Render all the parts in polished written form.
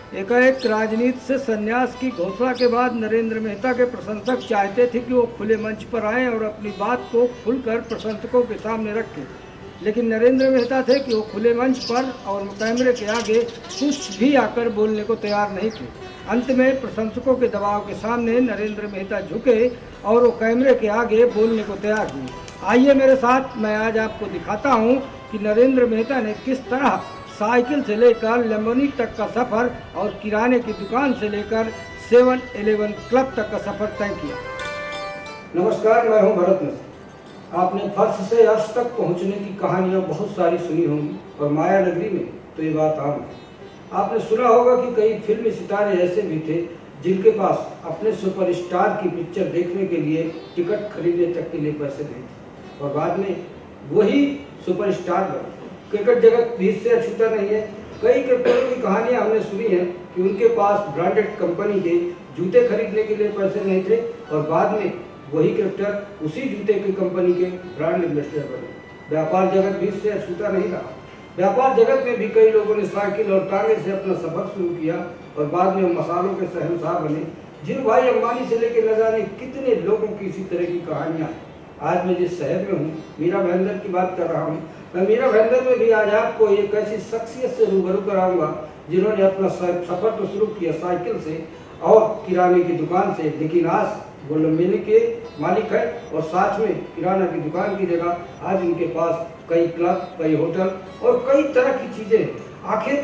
एकाएक राजनीति से संन्यास की घोषणा के बाद नरेंद्र मेहता के प्रशंसक चाहते थे कि वो खुले मंच पर आएं और अपनी बात को खुलकर प्रशंसकों के सामने रखें, लेकिन नरेंद्र मेहता थे कि वो खुले मंच पर और कैमरे के आगे कुछ भी आकर बोलने को तैयार नहीं थे। अंत में प्रशंसकों के दबाव के सामने नरेंद्र मेहता झुके और वो कैमरे के आगे बोलने को तैयार हुए। आइए मेरे साथ, मैं आज आपको दिखाता हूँ कि नरेंद्र मेहता ने किस तरह साइकिल से लेकर लेमोनी तक का सफ़र और किराने की दुकान से लेकर 7-Eleven क्लब तक का सफ़र तय किया। नमस्कार, मैं हूं भरत मिश्र। आपने फर्श से अर्श तक पहुंचने की कहानियां बहुत सारी सुनी होंगी और माया नगरी में तो ये बात आम है। आपने सुना होगा कि कई फिल्मी सितारे ऐसे भी थे जिनके पास अपने सुपरस्टार की पिक्चर देखने के लिए टिकट खरीदने तक के लिए पैसे नहीं थे और बाद में वही सुपरस्टार बने। क्रिकेट जगत भी इससे अछूता नहीं है। कई क्रिकेटरों की कहानियां हमने सुनी हैं कि उनके पास ब्रांडेड कंपनी के जूते खरीदने के लिए पैसे नहीं थे और बाद में वही क्रिकेटर उसी जूते की कंपनी के ब्रांड एम्बेसडर बने। व्यापार जगत भी इससे अछूता नहीं रहा। व्यापार जगत में भी कई लोगों ने साइकिल और टांगे से अपना सफर शुरू किया और बाद में मसालों के शहंशाह बने। धीरू भाई अंबानी से लेकर न जाने कितने लोगों की इसी तरह की कहानियां। आज मैं जिस शहर में हूँ, मीरा भाईंदर की बात कर रहा हूँ, मैं मीरा भाईंदर में भी आज आपको एक ऐसी शख्सियत से रूबरू कराऊंगा जिन्होंने अपना सफर तो शुरू किया साइकिल से और किराने की दुकान से, लेकिन आज वो लंबेली के मालिक है और साथ में किराना की दुकान की जगह आज उनके पास कई क्लब, कई होटल और कई तरह की चीजें हैं। आखिर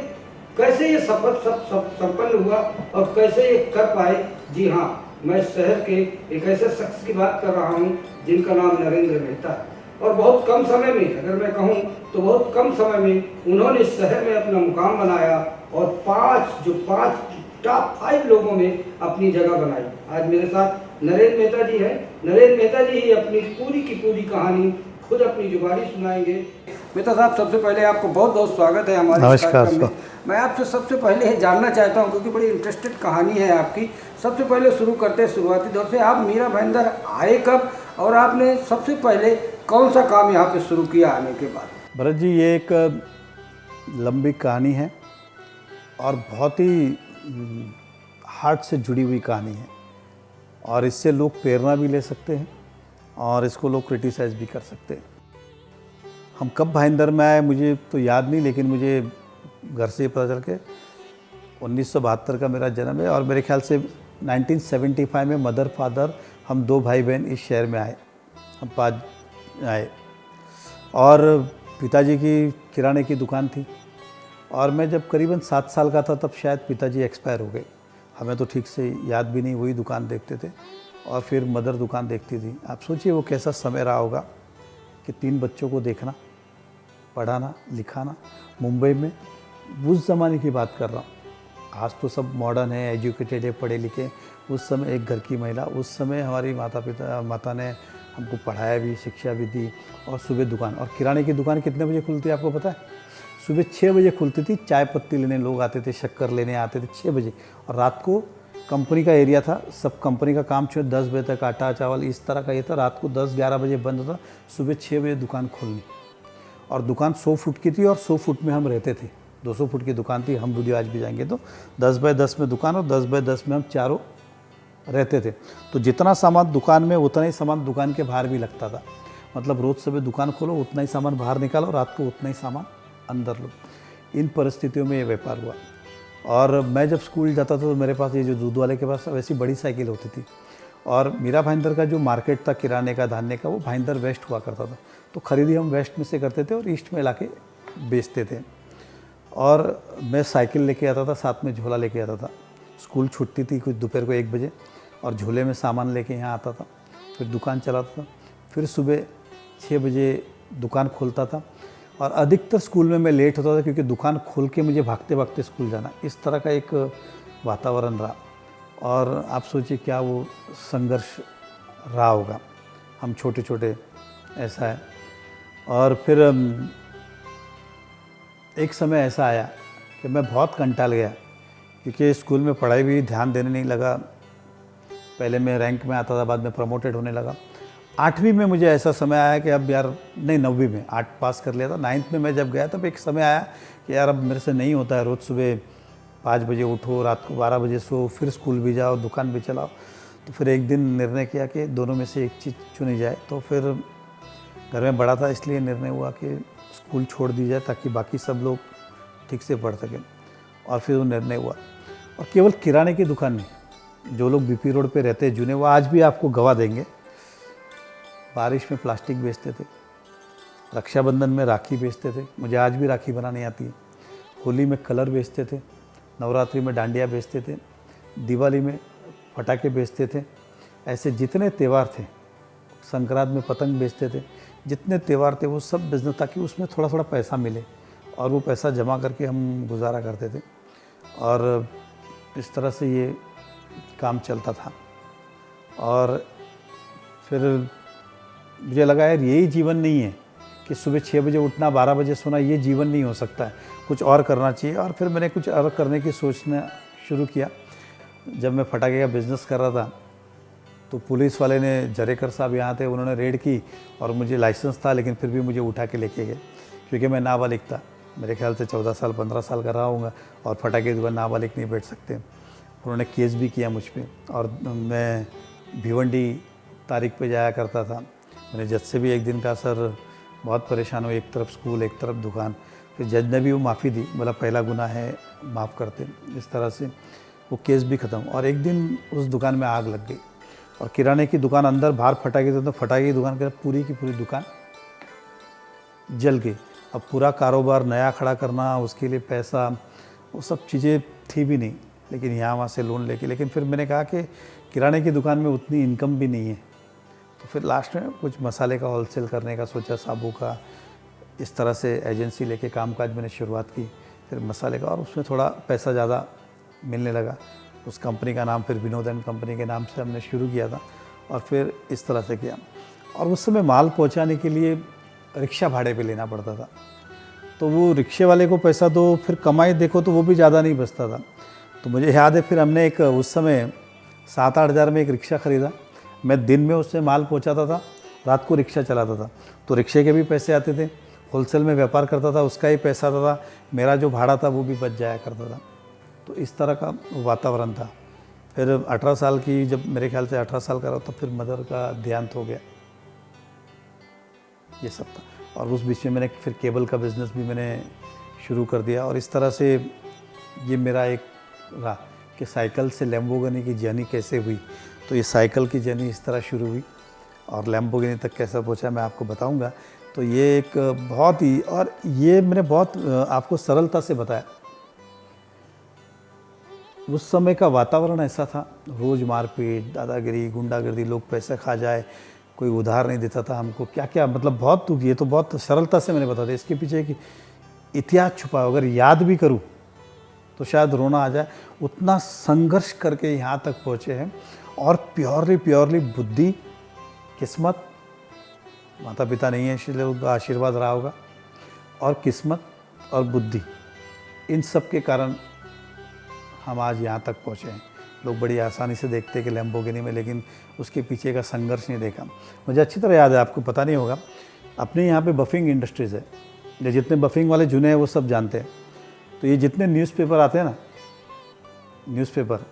कैसे ये सफर संपन्न हुआ और कैसे ये कर पाए? जी हाँ, मैं शहर के एक ऐसे शख्स की बात कर रहा हूँ जिनका नाम नरेंद्र मेहता है और बहुत कम समय में, अगर मैं कहूँ तो बहुत कम समय में उन्होंने शहर में अपना मुकाम बनाया और पांच टॉप 5 लोगों में अपनी जगह बनाई। आज मेरे साथ नरेंद्र मेहता जी हैं। नरेंद्र मेहता जी ही अपनी पूरी की पूरी कहानी खुद अपनी जुबानी सुनाएंगे। मेहता साहब, सबसे पहले आपको बहुत बहुत स्वागत है हमारे कार्यक्रम में। मैं आपसे सबसे पहले ये जानना चाहता हूँ, क्योंकि बड़ी इंटरेस्टेड कहानी है आपकी। सबसे पहले शुरू करते हैं शुरुआती दौर से। आप मीरा भाईंदर आए कब और आपने सबसे पहले कौन सा काम यहाँ पे शुरू किया आने के बाद? भरत जी, ये एक लंबी कहानी है और बहुत ही हार्ट से जुड़ी हुई कहानी है और इससे लोग प्रेरणा भी ले सकते हैं और इसको लोग क्रिटिसाइज़ भी कर सकते हैं। हम कब भाईंदर में आए मुझे तो याद नहीं, लेकिन मुझे घर से पता चल के 1972 का मेरा जन्म है और मेरे ख्याल से 1975 में मदर फादर हम 2 भाई बहन इस शहर में आए। हम 5 आए और पिताजी की किराने की दुकान थी और मैं जब करीबन 7 साल का था तब शायद पिताजी एक्सपायर हो गए। हमें तो ठीक से याद भी नहीं, वही दुकान देखते थे और फिर मदर दुकान देखती थी। आप सोचिए वो कैसा समय रहा होगा कि 3 बच्चों को देखना, पढ़ाना, लिखाना मुंबई में। उस ज़माने की बात कर रहा हूँ। आज तो सब मॉडर्न है, एजुकेटेड है, पढ़े लिखे। उस समय एक घर की महिला, उस समय हमारी माता ने हमको पढ़ाया भी, शिक्षा भी दी और सुबह दुकान। और किराने की दुकान कितने बजे खुलती है आपको पता है? सुबह 6 बजे खुलती थी। चाय पत्ती लेने लोग आते थे, शक्कर लेने आते थे 6 बजे। और रात को कंपनी का एरिया था, सब कंपनी का काम छोड़ 10 बजे तक आटा चावल इस तरह का ये था। रात को 10-11 बजे बंद होता, सुबह 6 बजे दुकान खोलनी। और दुकान 100 फुट की थी और 100 फुट में हम रहते थे। 200 फुट की दुकान थी। हम वीडियो आज भी जाएंगे तो 10 बाय 10 में दुकान और 10 बाय 10 में हम चारों रहते थे। तो जितना सामान दुकान में उतना ही सामान दुकान के बाहर भी लगता था। मतलब रोज़ सुबह दुकान खोलो, उतना ही सामान बाहर निकालो, रात को उतना ही सामान अंदर लो। इन परिस्थितियों में ये व्यापार हुआ। और मैं जब स्कूल जाता था तो मेरे पास ये जो दूध वाले के पास वैसी बड़ी साइकिल होती थी और मीरा भाईंदर का जो मार्केट था किराने का, धान्य का, वो भाईंदर वेस्ट हुआ करता था। तो खरीदी हम वेस्ट में से करते थे और ईस्ट में लाके बेचते थे। और मैं साइकिल लेके आता था, साथ में झोला लेके आता था। स्कूल छुट्टी थी कुछ दोपहर को 1 बजे और झोले में सामान लेके यहाँ आता था, फिर दुकान चलाता था, फिर सुबह 6 बजे दुकान खोलता था। और अधिकतर स्कूल में मैं लेट होता था क्योंकि दुकान खोल के मुझे भागते भागते स्कूल जाना। इस तरह का एक वातावरण रहा और आप सोचिए क्या वो संघर्ष रहा होगा। हम छोटे छोटे ऐसा है। और फिर एक समय ऐसा आया कि मैं बहुत कंटाल गया क्योंकि स्कूल में पढ़ाई भी ध्यान देने नहीं लगा। पहले मैं रैंक में आता था, बाद में प्रमोटेड होने लगा। 8वीं में मुझे ऐसा समय आया कि अब यार नहीं, 9वीं में 8 पास कर लिया था। 9th में मैं जब गया तब एक समय आया कि यार अब मेरे से नहीं होता है रोज़ सुबह 5 बजे उठो, रात को 12 बजे सो, फिर स्कूल भी जाओ, दुकान भी चलाओ। तो फिर एक दिन निर्णय किया कि दोनों में से एक चीज़ चुनी जाए। तो फिर घर में बड़ा था इसलिए निर्णय हुआ कि स्कूल छोड़ दी जाए ताकि बाकी सब लोग ठीक से पढ़ सकें। और फिर वो निर्णय हुआ। और केवल किराने की दुकान नहीं, जो लोग बीपी रोड पे रहते हैं जुने, वो आज भी आपको गवाह देंगे। बारिश में प्लास्टिक बेचते थे, रक्षाबंधन में राखी बेचते थे, मुझे आज भी राखी बनानी आती है। होली में कलर बेचते थे, नवरात्रि में डांडिया बेचते थे, दिवाली में पटाखे बेचते थे। ऐसे जितने त्यौहार थे, संक्रांत में पतंग बेचते थे, जितने त्यौहार थे वो सब बिजनेस, ताकि उसमें थोड़ा थोड़ा पैसा मिले और वो पैसा जमा करके हम गुजारा करते थे। और इस तरह से ये काम चलता था। और फिर मुझे लगा यार यही जीवन नहीं है कि सुबह 6 बजे उठना, 12 बजे सोना, ये जीवन नहीं हो सकता है, कुछ और करना चाहिए। और फिर मैंने कुछ और करने की सोचना शुरू किया। जब मैं पटाखे का बिज़नेस कर रहा था तो पुलिस वाले ने, जरेकर साहब यहाँ थे, उन्होंने रेड की और मुझे लाइसेंस था लेकिन फिर भी मुझे उठा के लेके गए क्योंकि मैं नाबालिग था। मेरे ख्याल से 14 साल 15 साल का रहा हूँगा और पटाखे की दुकान नाबालिग नहीं बैठ सकते। उन्होंने केस भी किया मुझ पर। और मैं भिवंडी तारीख पे जाया करता था। मैंने जज से भी एक दिन कहा सर बहुत परेशान हूँ, एक तरफ स्कूल एक तरफ दुकान। फिर जज ने भी वो माफ़ी दी, बोला पहला गुनाह है, माफ़ करते। इस तरह से वो केस भी ख़त्म। और एक दिन उस दुकान में आग लग गई और किराने की दुकान अंदर बाहर फटाखे थे, तो फटाखे की दुकान के पूरी की पूरी दुकान जल गई। अब पूरा कारोबार नया खड़ा करना, उसके लिए पैसा, वो सब चीज़ें थी भी नहीं, लेकिन यहाँ वहाँ से लोन लेके। लेकिन फिर मैंने कहा कि किराने की दुकान में उतनी इनकम भी नहीं है। तो फिर लास्ट में कुछ मसाले का होलसेल करने का सोचा, साबू का। इस तरह से एजेंसी लेके कामकाज मैंने शुरुआत की, फिर मसाले का, और उसमें थोड़ा पैसा ज़्यादा मिलने लगा। उस कंपनी का नाम फिर विनोद एंड कंपनी के नाम से हमने शुरू किया था और फिर इस तरह से किया। और उस समय माल पहुंचाने के लिए रिक्शा भाड़े पे लेना पड़ता था, तो वो रिक्शे वाले को पैसा दो, फिर कमाई देखो तो वो भी ज़्यादा नहीं बचता था। तो मुझे याद है फिर हमने एक उस समय 7-8 हज़ार में एक रिक्शा ख़रीदा। मैं दिन में उससे माल पहुंचाता था, रात को रिक्शा चलाता था, तो रिक्शे के भी पैसे आते थे। होलसेल में व्यापार करता था, उसका ही पैसा आता था, मेरा जो भाड़ा था वो भी बच जाया करता था। तो इस तरह का वातावरण था। फिर 18 साल की, जब मेरे ख्याल से 18 साल का रहा, तब फिर मदर का देहांत हो गया। ये सब था। और उस बीच में मैंने फिर केबल का बिज़नेस भी मैंने शुरू कर दिया। और इस तरह से ये मेरा एक रहा कि साइकिल से लैम्बोर्गिनी की जर्नी कैसे हुई। तो ये साइकिल की जर्नी इस तरह शुरू हुई और लैम्बोर्गिनी तक कैसा पहुंचा मैं आपको बताऊंगा। तो ये एक बहुत ही, और ये मैंने बहुत आपको सरलता से बताया। उस समय का वातावरण ऐसा था, रोज़ मारपीट, दादागिरी, गुंडागर्दी, लोग पैसा खा जाए, कोई उधार नहीं देता था हमको, क्या क्या, मतलब बहुत दुख। ये तो बहुत सरलता से मैंने बता दिया। इसके पीछे एक इतिहास छुपा, अगर याद भी करूं तो शायद रोना आ जाए। उतना संघर्ष करके यहाँ तक पहुँचे हैं। और प्योरली बुद्धि, किस्मत, माता पिता नहीं है इसलिए उनका आशीर्वाद रहा होगा, और किस्मत और बुद्धि, इन सब के कारण हम आज यहाँ तक पहुँचे हैं। लोग बड़ी आसानी से देखते हैं कि लैम्बोर्गिनी में, लेकिन उसके पीछे का संघर्ष नहीं देखा। मुझे अच्छी तरह याद है, आपको पता नहीं होगा, अपने यहाँ पे बफिंग इंडस्ट्रीज़ है। ये जितने बफिंग वाले जुने हैं वो सब जानते हैं। तो ये जितने न्यूज़पेपर आते हैं ना, न्यूज़पेपर,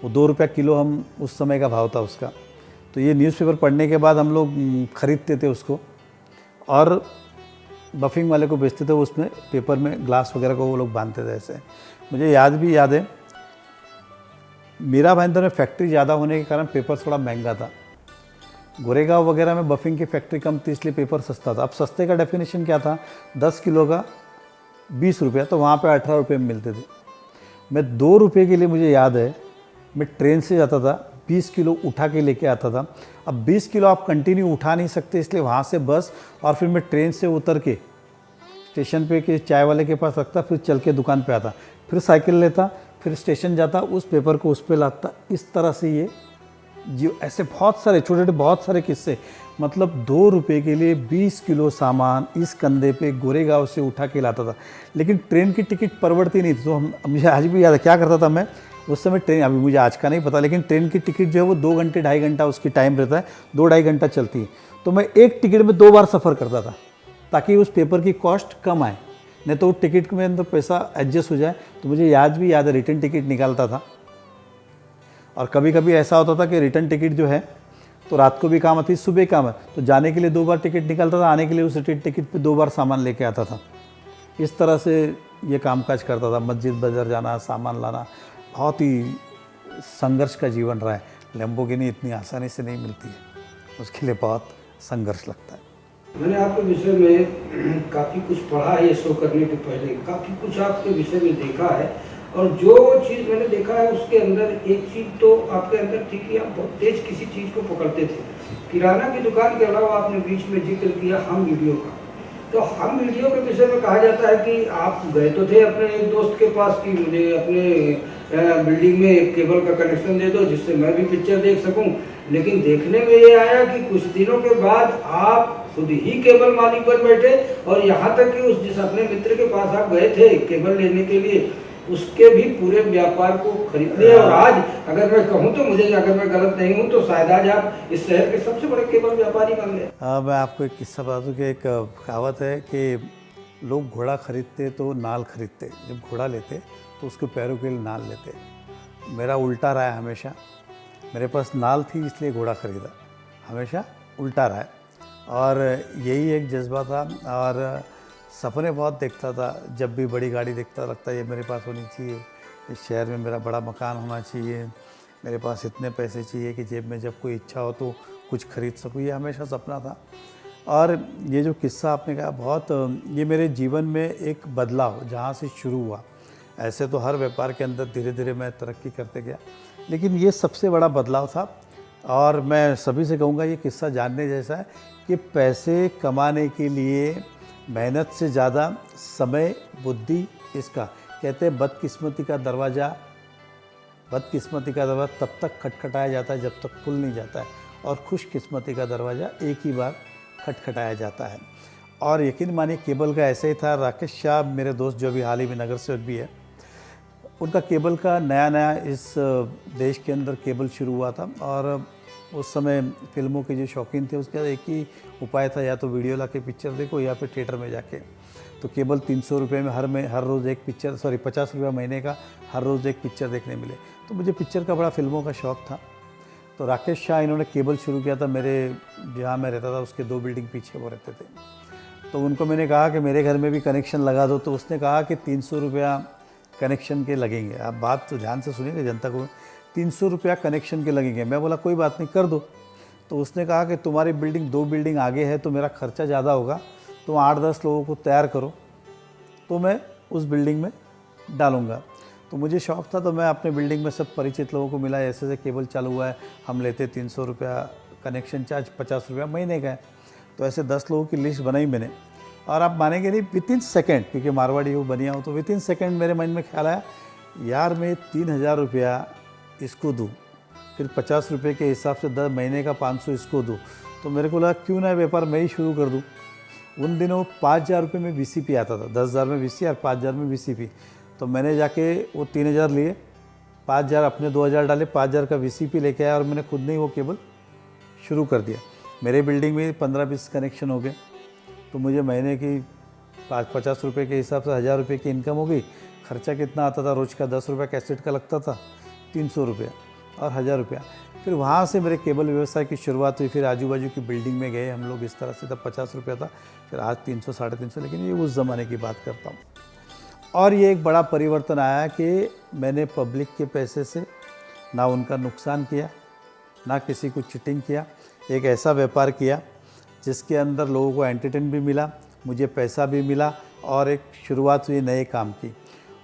वो 2 रुपये किलो हम, उस समय का भाव था उसका। तो ये न्यूज़पेपर पढ़ने के बाद हम लोग ख़रीदते थे उसको और बफिंग वाले को बेचते थे। उसमें पेपर में ग्लास वगैरह को वो लोग बांधते थे ऐसे। मुझे याद है, मीरा भाईंदर में फैक्ट्री ज़्यादा होने के कारण पेपर थोड़ा महंगा था। गोरेगांव वगैरह में बफिंग की फैक्ट्री कम थी, इसलिए पेपर सस्ता था। अब सस्ते का डेफिनेशन क्या था, 10 किलो का 20 रुपया, तो वहाँ पे 18 रुपये में मिलते थे। मैं 2 रुपये के लिए, मुझे याद है, मैं ट्रेन से जाता था, 20 किलो उठा के लेके आता था। अब 20 किलो आप कंटिन्यू उठा नहीं सकते, इसलिए वहाँ से बस, और फिर मैं ट्रेन से उतर के स्टेशन पे के चाय वाले के पास रखता, फिर चल के दुकान पे आता, फिर साइकिल लेता, फिर स्टेशन जाता, उस पेपर को उस पे लाता। इस तरह से ये जो, ऐसे बहुत सारे छोटे छोटे बहुत सारे किस्से, मतलब 2 रुपये के लिए 20 किलो सामान इस कंधे पे गोरेगांव से उठा के लाता था। लेकिन ट्रेन की टिकट परवड़ती नहीं थी। तो मुझे आज भी याद है क्या करता था मैं उस समय। ट्रेन, अभी मुझे आज का नहीं पता, लेकिन ट्रेन की टिकट जो है वो 2 घंटे 2.5 घंटा उसकी टाइम रहता है, 2-2.5 घंटा चलती है। तो मैं एक टिकट में 2 बार सफ़र करता था ताकि उस पेपर की कॉस्ट कम आए। नहीं तो टिकट में अंदर पैसा एडजस्ट हो जाए। तो मुझे भी याद है रिटर्न टिकट निकालता था, और कभी कभी ऐसा होता था कि रिटर्न टिकट जो है तो रात को भी काम आती, सुबह काम है, तो जाने के लिए 2 बार टिकट निकालता था, आने के लिए उस रिटर्न टिकट पे 2 बार सामान लेके आता था। इस तरह से ये कामकाज करता था, मस्जिद बाजार जाना, सामान लाना। बहुत ही संघर्ष का जीवन रहा है। लैम्बोर्गिनी इतनी आसानी से नहीं मिलती है, उसके लिए बहुत संघर्ष लगता है। मैंने आपके विषय में काफ़ी कुछ पढ़ा है, ये शो करने के पहले काफ़ी कुछ आपके विषय में देखा है, और जो चीज़ मैंने देखा है उसके अंदर एक चीज़ तो आपके अंदर थी कि आप बहुत तेज किसी चीज़ को पकड़ते थे। किराना की दुकान के अलावा आपने बीच में जिक्र किया हम वीडियो का। तो हम वीडियो के विषय में कहा जाता है कि आप गए तो थे अपने एक दोस्त के पास कि मुझे अपने बिल्डिंग में एक केबल का कनेक्शन दे दो जिससे मैं भी पिक्चर देख सकूं, लेकिन देखने में ये आया कि कुछ दिनों के बाद आप खुद ही केबल मालिक बन बैठे, और यहाँ तक कि उस जिस अपने मित्र के पास आप गए थे केबल लेने के लिए उसके भी पूरे व्यापार को खरीद लिया। और आज अगर मैं कहूँ तो मुझे, अगर मैं गलत नहीं हूँ तो शायद आज आप इस शहर के सबसे बड़े केबल व्यापारी बन गए। मैं आपको एक किस्सा बता दूँ कि एक कहावत है कि लोग घोड़ा खरीदते तो नाल खरीदते, जब घोड़ा लेते तो उसके पैरों के लिए नाल लेते। मेरा उल्टा रहा है हमेशा। मेरे पास नाल थी इसलिए घोड़ा खरीदा, हमेशा उल्टा रहा है। और यही एक जज्बा था, और सपने बहुत देखता था। जब भी बड़ी गाड़ी देखता लगता ये मेरे पास होनी चाहिए, इस शहर में मेरा बड़ा मकान होना चाहिए, मेरे पास इतने पैसे चाहिए कि जेब में जब कोई इच्छा हो तो कुछ खरीद सकूँ, ये हमेशा सपना था। और ये जो किस्सा आपने कहा बहुत, ये मेरे जीवन में एक बदलाव जहाँ से शुरू हुआ। ऐसे तो हर व्यापार के अंदर धीरे धीरे मैं तरक्की करते गया, लेकिन ये सबसे बड़ा बदलाव था। और मैं सभी से कहूँगा ये किस्सा जानने जैसा है कि पैसे कमाने के लिए मेहनत से ज़्यादा समय, बुद्धि, इसका कहते हैं बदकिस्मती का दरवाज़ा तब तक खटखटाया जाता है जब तक खुल नहीं जाता है, और खुशकिस्मती का दरवाज़ा एक ही बार खटखटाया जाता है। और यकीन मानिए केबल का ऐसे ही था। राकेश शाह मेरे दोस्त जो अभी हाल ही में नगर सेवक भी है, उनका केबल का नया इस देश के अंदर केबल शुरू हुआ था। और उस समय फिल्मों के जो शौकीन थे उसका एक ही उपाय था, या तो वीडियो ला के पिक्चर देखो या फिर थिएटर में जाके। तो केबल 300 रुपये में हर रोज़ एक पिक्चर, 50 रुपये महीने का हर रोज़ एक पिक्चर देखने मिले। तो मुझे पिक्चर का बड़ा फिल्मों का शौक़ था। तो राकेश शाह इन्होंने केबल शुरू किया था। मेरे जहाँ मैं रहता था उसके 2 बिल्डिंग पीछे वो रहते थे। तो उनको मैंने कहा कि मेरे घर में भी कनेक्शन लगा दो। तो उसने कहा कि 300 रुपया कनेक्शन के लगेंगे। आप बात तो ध्यान से सुनिएगा जनता को, 300 रुपया कनेक्शन के लगेंगे। मैं बोला कोई बात नहीं, कर दो। तो उसने कहा कि तुम्हारी बिल्डिंग 2 बिल्डिंग आगे है तो मेरा खर्चा ज़्यादा होगा, तुम 8-10 लोगों को तैयार करो तो मैं उस बिल्डिंग में डालूँगा। तो मुझे शौक़ था, तो मैं अपने बिल्डिंग में सब परिचित लोगों को मिला, ऐसे केबल चालू हुआ है, हम लेते 300 रुपया कनेक्शन चार्ज, 50 रुपया महीने का है। तो ऐसे 10 लोगों की लिस्ट बनाई मैंने, और आप मानेंगे नहीं, विथिन सेकेंड, क्योंकि मारवाड़ी हो बनिया हो, तो विथिन सेकेंड मेरे मन में ख्याल आया यार मैं 3000 रुपया इसको दूँ, फिर 50 रुपये के हिसाब से 10 महीने का 500 इसको दूँ। तो मेरे को लगा क्यों ना व्यापार मैं ही शुरू कर दूँ। उन दिनों 5000 रुपये में VCP आता था, 10,000 में VC और 5000 में VCP। तो मैंने जाके वो 3000 लिए, 5000 अपने 2000 डाले, 5000 का VCP लेके आया, और मैंने खुद ने ही वो केबल शुरू कर दिया। मेरे बिल्डिंग में 15-20 कनेक्शन हो गए। तो मुझे महीने की 50 रुपये के हिसाब से 1000 रुपये की इनकम हो गई। खर्चा कितना आता था रोज़ का, 10 रुपये कैसेट का लगता था, 300 रुपया और 1000 रुपया। फिर वहाँ से मेरे केबल व्यवसाय की शुरुआत हुई। फिर आजू बाजू की बिल्डिंग में गए हम लोग, इस तरह से। तब 50 रुपया था, फिर आज 300, 350, लेकिन ये उस ज़माने की बात करता हूँ। और ये एक बड़ा परिवर्तन आया कि मैंने पब्लिक के पैसे से ना उनका नुकसान किया, ना किसी को चिटिंग किया। एक ऐसा व्यापार किया जिसके अंदर लोगों को एंटरटेन भी मिला, मुझे पैसा भी मिला, और एक शुरुआत हुई नए काम की।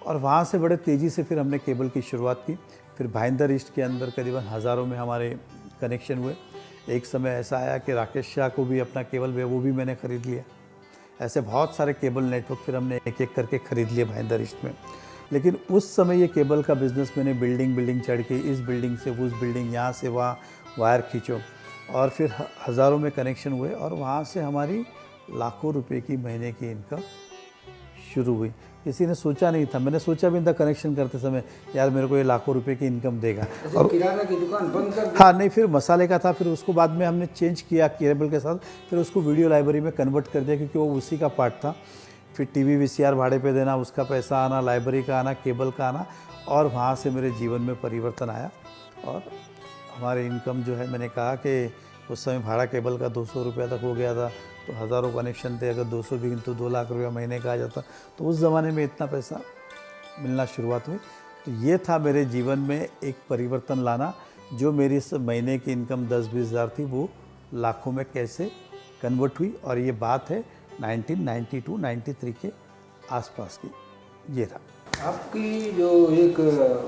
और वहाँ से बड़े तेज़ी से फिर हमने केबल की शुरुआत की। फिर भाईंदर ईस्ट के अंदर करीबन हज़ारों में हमारे कनेक्शन हुए। एक समय ऐसा आया कि राकेश शाह को भी अपना केबल वो भी मैंने ख़रीद लिया। ऐसे बहुत सारे केबल नेटवर्क फिर हमने एक एक करके ख़रीद लिए भाईंदर ईस्ट में। लेकिन उस समय ये केबल का बिज़नेस मैंने बिल्डिंग चढ़ के, इस बिल्डिंग से उस बिल्डिंग, यहाँ से वहाँ वायर खींचो, और फिर हज़ारों में कनेक्शन हुए, और वहाँ से हमारी लाखों रुपए की महीने की इनकम शुरू हुई। किसी ने सोचा नहीं था, मैंने सोचा भी नहीं था कनेक्शन करते समय यार मेरे को ये लाखों रुपए की इनकम देगा। और किराना की दुकान बंद कर दी। हाँ नहीं, फिर मसाले का था, फिर उसको बाद में हमने चेंज किया केबल के साथ, फिर उसको वीडियो लाइब्रेरी में कन्वर्ट कर दिया, क्योंकि वो उसी का पार्ट था। फिर टीवी वीसीआर भाड़े पे देना, उसका पैसा आना, लाइब्रेरी का आना, केबल का आना, और वहाँ से मेरे जीवन में परिवर्तन आया। और हमारे इनकम जो है, मैंने कहा कि उस समय भाड़ा केबल का 200 रुपया तक हो गया था, तो हज़ारों कनेक्शन थे, अगर 200 भी तो 2 लाख रुपया महीने का आ जाता। तो उस ज़माने में इतना पैसा मिलना शुरुआत हुई। तो ये था मेरे जीवन में एक परिवर्तन लाना, जो मेरी इस महीने की इनकम 10-20 हज़ार थी, वो लाखों में कैसे कन्वर्ट हुई। और ये बात है 1992-93 के आसपास की। ये रहा आपकी जो एक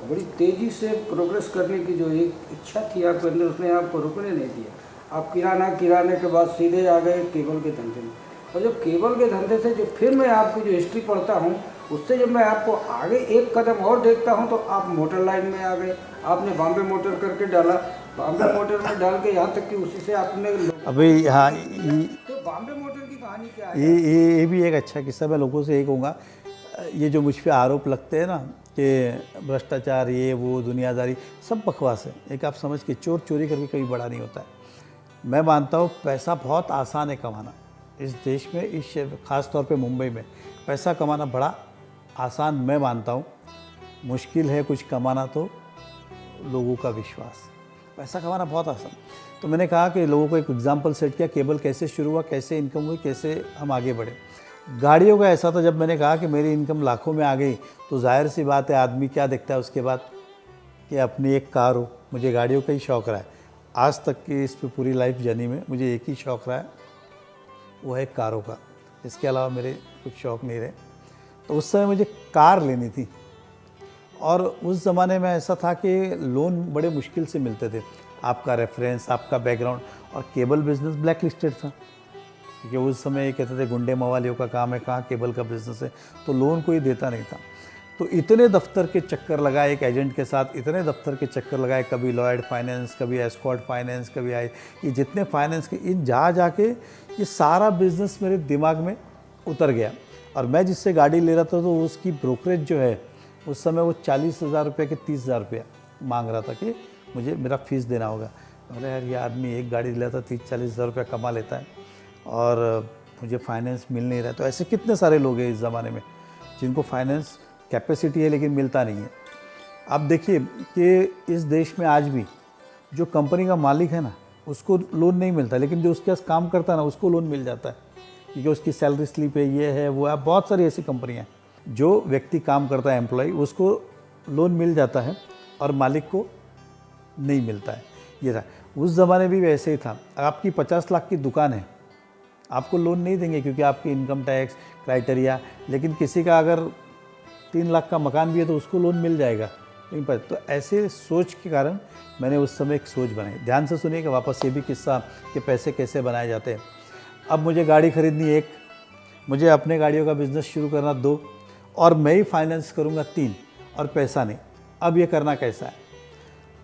बड़ी तेज़ी से प्रोग्रेस करने की जो एक इच्छा थी आपके अंदर, उसने आपको रुकने नहीं दिया। आप किराने के बाद सीधे आ गए केबल के धंधे में। और जब केबल के धंधे से जो फिर मैं आपकी जो हिस्ट्री पढ़ता हूँ, उससे जब मैं आपको आगे एक कदम और देखता हूँ, तो आप मोटर लाइन में आ गए। आपने बॉम्बे मोटर करके डाला, बॉम्बे मोटर में डाल के यहाँ तक कि उसी से आपने अभी। हाँ, तो बॉम्बे मोटर की कहानी क्या है? ये भी एक अच्छा किस्सा। मैं लोगों से ये कहूँगा, ये जो मुझ पे आरोप लगते हैं ना कि भ्रष्टाचार, ये वो, दुनियादारी, सब बकवास है। एक आप समझ के, चोर चोरी करके कभी बड़ा नहीं होता है। मैं मानता हूँ पैसा बहुत आसान है कमाना इस देश में, इस ख़ास तौर पे मुंबई में पैसा कमाना बड़ा आसान मैं मानता हूँ। मुश्किल है कुछ कमाना तो लोगों का विश्वास। पैसा कमाना बहुत आसान। तो मैंने कहा कि लोगों को एक एग्जाम्पल सेट किया, केबल कैसे शुरू हुआ, कैसे इनकम हुई, कैसे हम आगे बढ़े। गाड़ियों का ऐसा था, जब मैंने कहा कि मेरी इनकम लाखों में आ गई, तो जाहिर सी बात है आदमी क्या देखता है उसके बाद, कि अपनी एक कार हो। मुझे गाड़ियों का ही शौक़ रहा है आज तक की इस पे पूरी लाइफ जर्नी में। मुझे एक ही शौक़ रहा है, वो है कारों का। इसके अलावा मेरे कुछ शौक़ नहीं रहे। तो उस समय मुझे कार लेनी थी, और उस ज़माने में ऐसा था कि लोन बड़े मुश्किल से मिलते थे। आपका रेफरेंस, आपका बैकग्राउंड, और केबल बिज़नेस ब्लैक लिस्टेड था, क्योंकि उस समय ये कहते थे गुंडे मवालियों का काम है, कहाँ केबल का बिज़नेस है, तो लोन कोई देता नहीं था। तो इतने दफ्तर के चक्कर लगाए एक एजेंट के साथ, इतने दफ्तर के चक्कर लगाए, कभी लॉयड फाइनेंस, कभी एस्कॉर्ट फाइनेंस, कभी आई, ये जितने फाइनेंस के, इन जा जाके ये सारा बिज़नेस मेरे दिमाग में उतर गया। और मैं जिससे गाड़ी ले रहा था, तो उसकी ब्रोकरेज जो है, उस समय वो 40,000 रुपये के 30,000 रुपया मांग रहा था कि मुझे मेरा फ़ीस देना होगा। बोले यार, ये आदमी एक गाड़ी लेता 30-40 हज़ार रुपया कमा लेता है, और मुझे फाइनेंस मिल नहीं रहा है। तो ऐसे कितने सारे लोग हैं इस ज़माने में जिनको फाइनेंस कैपेसिटी है लेकिन मिलता नहीं है। आप देखिए कि इस देश में आज भी जो कंपनी का मालिक है ना, उसको लोन नहीं मिलता, लेकिन जो उसके पास काम करता है ना, उसको लोन मिल जाता है, क्योंकि उसकी सैलरी स्लिप है, ये है, वो है। बहुत सारी ऐसी कंपनियाँ हैं, जो व्यक्ति काम करता है, एम्प्लॉय, उसको लोन मिल जाता है और मालिक को नहीं मिलता है। ये रहा। उस ज़माने भी वैसे ही था। आपकी 50 लाख की दुकान है, आपको लोन नहीं देंगे क्योंकि आपकी इनकम टैक्स क्राइटेरिया, लेकिन किसी का अगर 3 लाख का मकान भी है तो उसको लोन मिल जाएगा। नहीं पर तो ऐसे सोच के कारण मैंने उस समय एक सोच बनाई। ध्यान से सुनिएगा वापस, ये भी किस्सा कि पैसे कैसे बनाए जाते हैं। अब मुझे गाड़ी खरीदनी 1, मुझे अपने गाड़ियों का बिज़नेस शुरू करना 2, और मैं ही फाइनेंस करूँगा 3, और पैसा नहीं। अब ये करना कैसा है?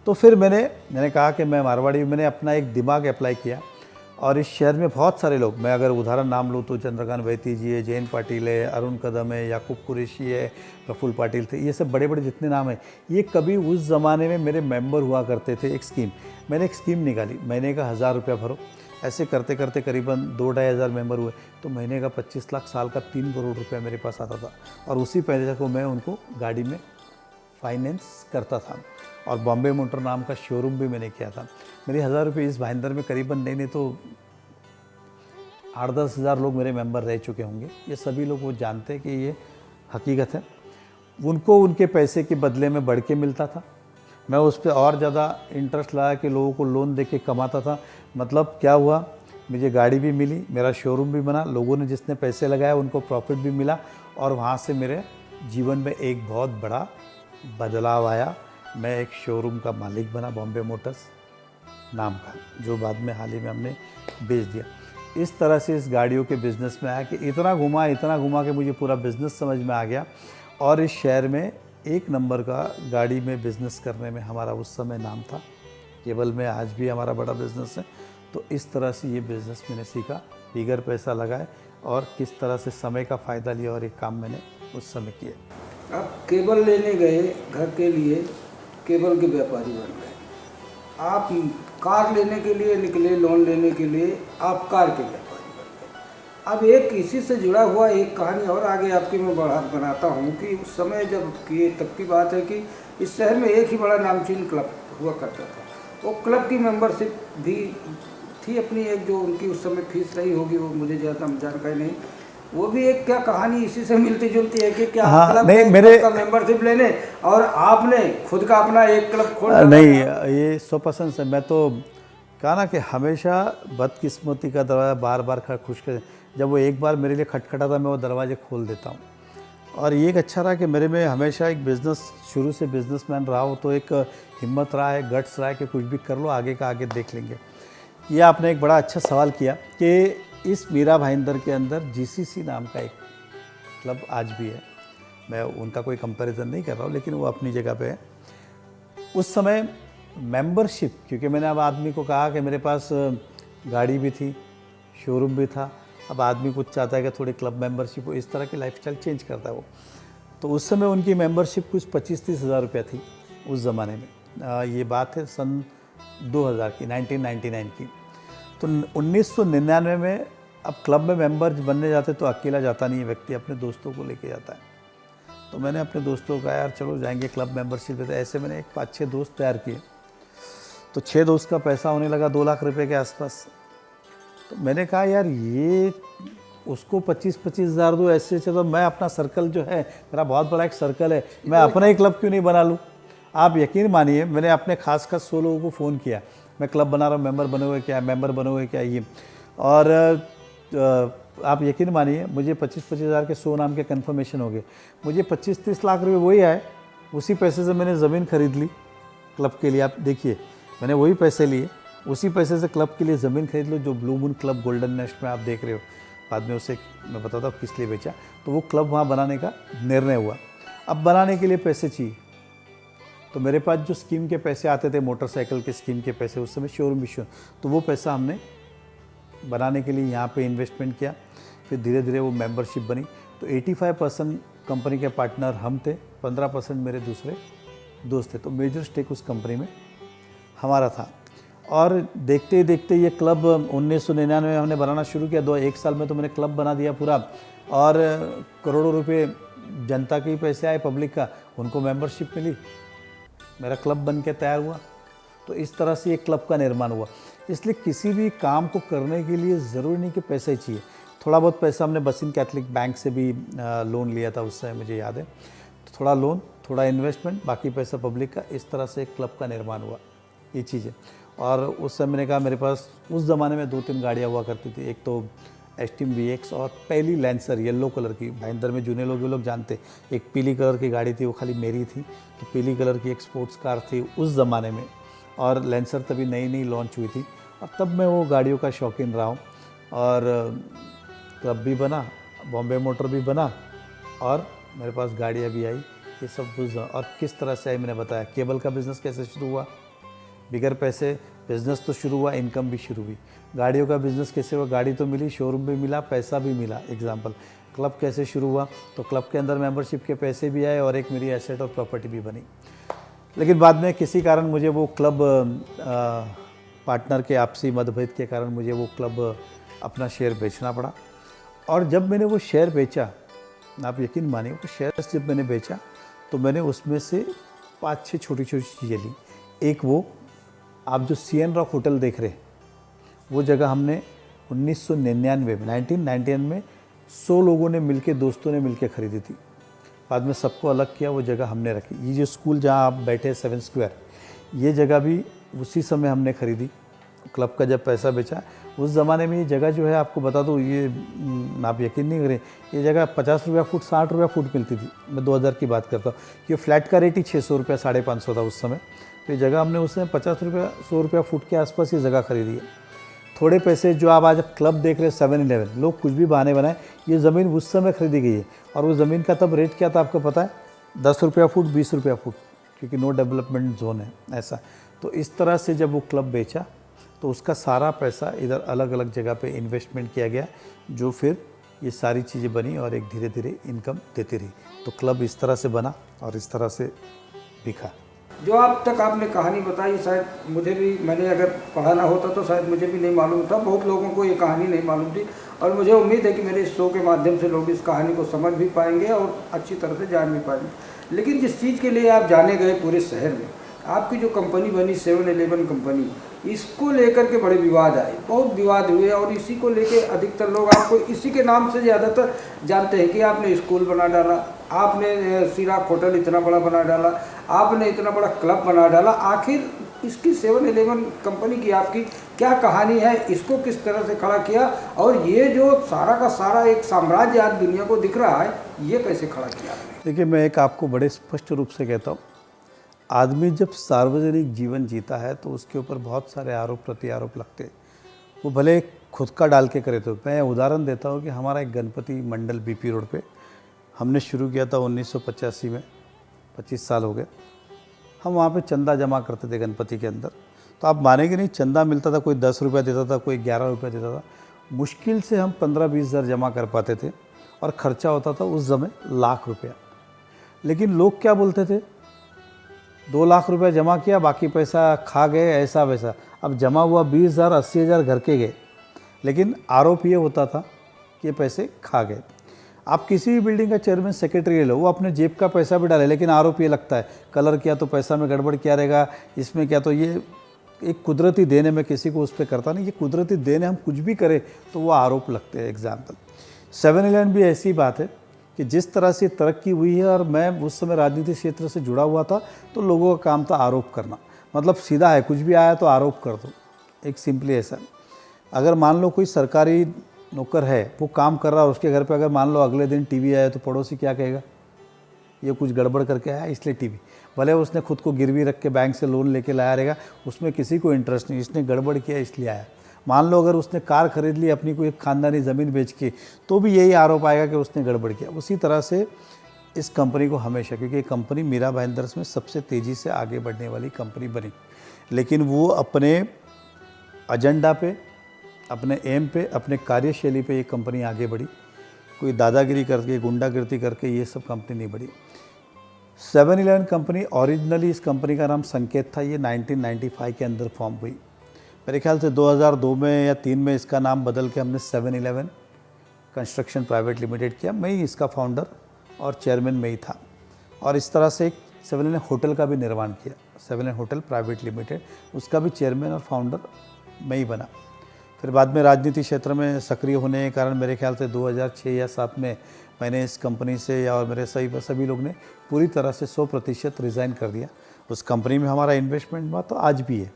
तो फिर मैंने कहा कि मैं मारवाड़ी, मैंने अपना एक दिमाग अप्लाई किया। और इस शहर में बहुत सारे लोग, मैं अगर उदाहरण नाम लूँ तो चंद्रकांत बैती जी है, जयंत पाटिल है, अरुण कदम है, याकूब कुरैशी है, प्रफुल्ल पाटिल थे, ये सब बड़े बड़े जितने नाम हैं, ये कभी उस ज़माने में मेरे मेंबर हुआ करते थे। एक स्कीम, मैंने एक स्कीम निकाली, महीने का 1,000 रुपया भरो। ऐसे करते करते करीबन 2-2.5 हज़ार मेंबर हुए, तो महीने का 25 लाख, साल का 3 करोड़ रुपया मेरे पास आता था। और उसी पैसे को मैं उनको गाड़ी में फाइनेंस करता था। और बॉम्बे मोटर नाम का शोरूम भी मैंने किया था। मेरे 1,000 रुपये इस भाईंदर में करीबन नहीं तो 8-10 हज़ार लोग मेरे मेंबर रह चुके होंगे। ये सभी लोग वो जानते हैं कि ये हकीकत है। उनको उनके पैसे के बदले में बढ़ के मिलता था। मैं उस पर और ज़्यादा इंटरेस्ट लाया कि लोगों को लोन दे के कमाता था। मतलब क्या हुआ, मुझे गाड़ी भी मिली, मेरा शोरूम भी बना, लोगों ने जिसने पैसे लगाए उनको प्रॉफिट भी मिला, और वहाँ से मेरे जीवन में एक बहुत बड़ा बदलाव आया। मैं एक शोरूम का मालिक बना, बॉम्बे मोटर्स नाम का, जो बाद में हाल ही में हमने बेच दिया। इस तरह से इस गाड़ियों के बिज़नेस में आया कि इतना घुमा कि मुझे पूरा बिज़नेस समझ में आ गया। और इस शहर में 1 नंबर का गाड़ी में बिज़नेस करने में हमारा उस समय नाम था। केवल में आज भी हमारा बड़ा बिज़नेस है। तो इस तरह से ये बिज़नेस मैंने सीखा, बिगर पैसा लगाए, और किस तरह से समय का फ़ायदा लिया, और एक काम मैंने उस समय किया। आप केबल लेने गए घर के लिए, केबल के व्यापारी बन गए। आप कार लेने के लिए निकले, लोन लेने के लिए, आप कार के व्यापारी बन गए। अब एक इसी से जुड़ा हुआ एक कहानी और आगे आपकी मैं बनाता हूँ कि उस समय जब ये तब की बात है कि इस शहर में एक ही बड़ा नामचीन क्लब हुआ करता था। वो क्लब की मेंबरशिप भी थी अपनी एक, जो उनकी उस समय फीस रही होगी वो मुझे ज़्यादा जानकारी नहीं। वो भी एक क्या कहानी इसी से मिलती जुलती है कि क्या हाँ, क्लब नहीं, में मेरे क्लब का मेंबरशिप लेने और आपने खुद का अपना एक क्लब खोल डाला नहीं, था। ये 100% से मैं तो कहा ना कि हमेशा बदकिस्मती का दरवाज़ा बार बार खुश कर, जब वो एक बार मेरे लिए खटखटाता मैं वो दरवाजे खोल देता हूँ। और ये एक अच्छा रहा कि मेरे में हमेशा एक बिज़नेस, शुरू से बिजनेसमैन रहा हो, तो एक हिम्मत रहा है, गट्स रहा है कि कुछ भी कर लो, आगे का आगे देख लेंगे। ये आपने एक बड़ा अच्छा सवाल किया कि इस मीरा भाईंदर के अंदर जीसीसी नाम का एक क्लब आज भी है। मैं उनका कोई कंपैरिजन नहीं कर रहा हूँ, लेकिन वो अपनी जगह पे है। उस समय मेंबरशिप, क्योंकि मैंने अब आदमी को कहा कि मेरे पास गाड़ी भी थी, शोरूम भी था, अब आदमी कुछ चाहता है कि थोड़ी क्लब मेंबरशिप हो, इस तरह की लाइफस्टाइल चेंज करता है वो। तो उस समय उनकी मेंबरशिप कुछ 25-30 हज़ार रुपया थी उस ज़माने में। ये बात है सन 2000 की, 1999 की। तो 1999 में अब क्लब में मेंबर बनने जाते तो अकेला जाता नहीं है व्यक्ति, अपने दोस्तों को लेके जाता है। तो मैंने अपने दोस्तों को कहा यार चलो जाएंगे क्लब मेंबरशिप लेते। ऐसे मैंने एक 5-6 दोस्त तैयार किए। तो 6 दोस्त का पैसा होने लगा 2 लाख रुपए के आसपास। तो मैंने कहा यार ये उसको 25-25 हज़ार दो, ऐसे चलो मैं अपना सर्कल जो है, मेरा बहुत बड़ा एक सर्कल है, मैं अपना ही क्लब क्यों नहीं बना लूँ। आप यकीन मानिए मैंने अपने खास 100 लोगों को फ़ोन किया, मैं क्लब बना रहा हूँ, मेंबर बने हुए क्या, मेंबर बने हुए क्या ये। और आप यकीन मानिए मुझे 25-25 हज़ार के 100 नाम के कन्फर्मेशन हो गए। मुझे 25-30 लाख रुपए वही आए। उसी पैसे से मैंने ज़मीन खरीद ली क्लब के लिए। आप देखिए मैंने वही पैसे लिए, उसी पैसे से क्लब के लिए ज़मीन खरीद लो, जो blue moon club golden nest में आप देख रहे हो। बाद में उसे मैं बताता हूँ किस लिए बेचा। तो वो क्लब वहाँ बनाने का निर्णय हुआ। अब बनाने के लिए पैसे चाहिए, तो मेरे पास जो स्कीम के पैसे आते थे, मोटरसाइकिल के स्कीम के पैसे, उस समय शोरूम भी तो वो पैसा हमने बनाने के लिए यहाँ पे इन्वेस्टमेंट किया। फिर धीरे धीरे वो मेंबरशिप बनी। तो 85% कंपनी के पार्टनर हम थे, 15% मेरे दूसरे दोस्त थे। तो मेजर स्टेक उस कंपनी में हमारा था। और देखते ही देखते ये क्लब 1999 में हमने बनाना शुरू किया। 1 साल में तो मैंने क्लब बना दिया पूरा, और करोड़ों रुपए जनता के ही पैसे आए, पब्लिक का, उनको मेंबरशिप मिली, मेरा क्लब बन के तैयार हुआ। तो इस तरह से ये क्लब का निर्माण हुआ। इसलिए किसी भी काम को करने के लिए ज़रूरी नहीं कि पैसे चाहिए। थोड़ा बहुत पैसा हमने बसिन कैथलिक बैंक से भी लोन लिया था उस समय, मुझे याद है। तो थोड़ा लोन, थोड़ा इन्वेस्टमेंट, बाकी पैसा पब्लिक का, इस तरह से एक क्लब का निर्माण हुआ, ये चीज़ें। और उस समय मैंने कहा मेरे पास उस ज़माने में 2-3 गाड़ियाँ हुआ करती थी। एक तो एस्टीम VX और पहली लैंसर येलो कलर की, भाईंदर में जूने लोग जानते। एक पीली कलर की गाड़ी थी, वो खाली मेरी थी। तो पीली कलर की एक स्पोर्ट्स कार थी उस ज़माने में, और लैंसर तभी नई नई लॉन्च हुई थी। और तब मैं वो गाड़ियों का शौकीन रहा हूँ। और क्लब भी बना, बॉम्बे मोटर भी बना, और मेरे पास गाड़ियाँ भी आई। ये सब और किस तरह से आई मैंने बताया। केबल का बिज़नेस कैसे शुरू हुआ, बिगर पैसे बिज़नेस तो शुरू हुआ, इनकम भी शुरू हुई। गाड़ियों का बिज़नेस कैसे हुआ, गाड़ी तो मिली, शोरूम भी मिला, पैसा भी मिला। एग्जाम्पल, क्लब कैसे शुरू हुआ, तो क्लब के अंदर मेंबरशिप के पैसे भी आए और एक मेरी एसेट और प्रॉपर्टी भी बनी। लेकिन बाद में किसी कारण मुझे वो क्लब, पार्टनर के आपसी मतभेद के कारण मुझे वो क्लब अपना शेयर बेचना पड़ा। और जब मैंने वो शेयर बेचा, आप यकीन मानिए वो शेयर्स जब मैंने बेचा, तो मैंने उसमें से 5-6 छोटी छोटी चीज़ें ली। एक वो आप जो CN रॉक होटल देख रहे हैं, वो जगह हमने 1999 में 100 लोगों ने मिलके, दोस्तों ने मिलके ख़रीदी थी। बाद में सबको अलग किया, वो जगह हमने रखी। ये जो स्कूल जहाँ आप बैठे 7 स्क्वायर, ये जगह भी उसी समय हमने ख़रीदी। क्लब का जब पैसा बेचा, उस ज़माने में ये जगह जो है, आपको बता दूँ, ये आप यकीन नहीं करें, ये जगह 50 रुपया फुट, 60 रुपया फुट मिलती थी। मैं 2000 की बात करता हूँ। ये फ्लैट का रेट ही 600 रुपया, 550 था उस समय। तो ये जगह हमने उस समय 50 रुपया 100 रुपया फुट के आसपास ये जगह खरीदी है। थोड़े पैसे जो आप आज क्लब देख रहे हैं 7-11, लोग कुछ भी बहाने बनाए, ये ज़मीन उस समय खरीदी गई है। और वो ज़मीन का तब रेट क्या था आपको पता है, 10 रुपया फुट, 20 रुपया फुट, क्योंकि नो डेवलपमेंट जोन है ऐसा। तो इस तरह से जब वो क्लब बेचा, तो उसका सारा पैसा इधर अलग अलग जगह पे इन्वेस्टमेंट किया गया, जो फिर ये सारी चीज़ें बनी और एक धीरे धीरे इनकम देती रही। तो क्लब इस तरह से बना और इस तरह से बिका। जो आप तक आपने कहानी बताई, शायद मुझे भी, मैंने अगर पढ़ा ना होता तो शायद मुझे भी नहीं मालूम था, बहुत लोगों को ये कहानी नहीं मालूम थी। और मुझे उम्मीद है कि मेरे इस शो के माध्यम से लोग इस कहानी को समझ भी पाएंगे और अच्छी तरह से जान भी पाएंगे। लेकिन जिस चीज़ के लिए आप जाने गए पूरे शहर में, आपकी जो कंपनी बनी 7-Eleven कंपनी, इसको लेकर के बड़े विवाद आए, बहुत विवाद हुए। और इसी को लेके अधिकतर लोग आपको इसी के नाम से ज़्यादातर जानते हैं कि आपने स्कूल बना डाला, आपने सिराक होटल इतना बड़ा बना डाला, आपने इतना बड़ा क्लब बना डाला। आखिर इसकी 7-Eleven कंपनी की आपकी क्या कहानी है, इसको किस तरह से खड़ा किया, और ये जो सारा का सारा एक साम्राज्य आज दुनिया को दिख रहा है, ये कैसे खड़ा किया आपने? देखिए, मैं एक आपको बड़े स्पष्ट रूप से कहता हूँ, आदमी जब सार्वजनिक जीवन जीता है तो उसके ऊपर बहुत सारे आरोप प्रत्यारोप लगते हैं, वो भले खुद का डाल के करे। तो मैं उदाहरण देता हूँ कि हमारा एक गणपति मंडल बीपी रोड पे हमने शुरू किया था 1985 में, 25 साल हो गए। हम वहाँ पे चंदा जमा करते थे गणपति के अंदर। तो आप मानेंगे नहीं, चंदा मिलता था, कोई 10 रुपये देता था, कोई 11 रुपये देता था। मुश्किल से हम 15-20 हज़ार जमा कर पाते थे और ख़र्चा होता था उस समय लाख रुपया। लेकिन लोग क्या बोलते थे, 2 लाख रुपया जमा किया, बाकी पैसा खा गए, ऐसा वैसा। अब जमा हुआ 20,000, 80,000 घर के गए, लेकिन आरोप ये होता था कि ये पैसे खा गए। आप किसी भी बिल्डिंग का चेयरमैन सेक्रेटरी ले लो, वो अपने जेब का पैसा भी डाले, लेकिन आरोप ये लगता है कलर किया तो पैसा में गड़बड़ क्या रहेगा, इसमें क्या। तो ये एक कुदरती देने में किसी को उस पर करता नहीं, ये कुदरती देने हम कुछ भी करें तो वो आरोप लगते हैं। एग्जाम्पल 7-Eleven भी ऐसी बात है कि जिस तरह से तरक्की हुई है, और मैं उस समय राजनीतिक क्षेत्र से जुड़ा हुआ था, तो लोगों का काम था आरोप करना। मतलब सीधा है, कुछ भी आया तो आरोप कर दो, एक सिंपली ऐसा। अगर मान लो कोई सरकारी नौकर है, वो काम कर रहा है, और उसके घर पे अगर मान लो अगले दिन टीवी आया, तो पड़ोसी क्या कहेगा, ये कुछ गड़बड़ करके आया इसलिए टीवी। भले उसने खुद को गिरवी रख के बैंक से लोन लेके लाया रहेगा, उसमें किसी को इंटरेस्ट नहीं, इसने गड़बड़ किया इसलिए आया। मान लो अगर उसने कार खरीद ली अपनी कोई खानदानी ज़मीन बेच के, तो भी यही आरोप आएगा कि उसने गड़बड़ किया। उसी तरह से इस कंपनी को हमेशा, क्योंकि ये कंपनी मीरा भाईंदर्स में सबसे तेज़ी से आगे बढ़ने वाली कंपनी बनी, लेकिन वो अपने एजेंडा पे, अपने एम पे, अपने कार्यशैली पे ये कंपनी आगे बढ़ी। कोई दादागिरी करके, गुंडागिरी करके ये सब कंपनी नहीं बढ़ी। 7-Eleven कंपनी ओरिजिनली, इस कंपनी का नाम संकेत था, ये 1995 के अंदर फॉर्म हुई। मेरे ख्याल से 2002 में या 3 में इसका नाम बदल के हमने 7-Eleven कंस्ट्रक्शन प्राइवेट लिमिटेड किया। मैं ही इसका फाउंडर और चेयरमैन में ही था। और इस तरह से एक 7-Eleven होटल का भी निर्माण किया, 7-Eleven होटल प्राइवेट लिमिटेड, उसका भी चेयरमैन और फाउंडर मैं ही बना। फिर बाद में राजनीति क्षेत्र में सक्रिय होने के कारण मेरे ख्याल से 2006 या 7 में मैंने इस कंपनी से, या और मेरे सभी लोग ने पूरी तरह से 100% रिज़ाइन कर दिया। उस कंपनी में हमारा इन्वेस्टमेंट हुआ तो आज भी है,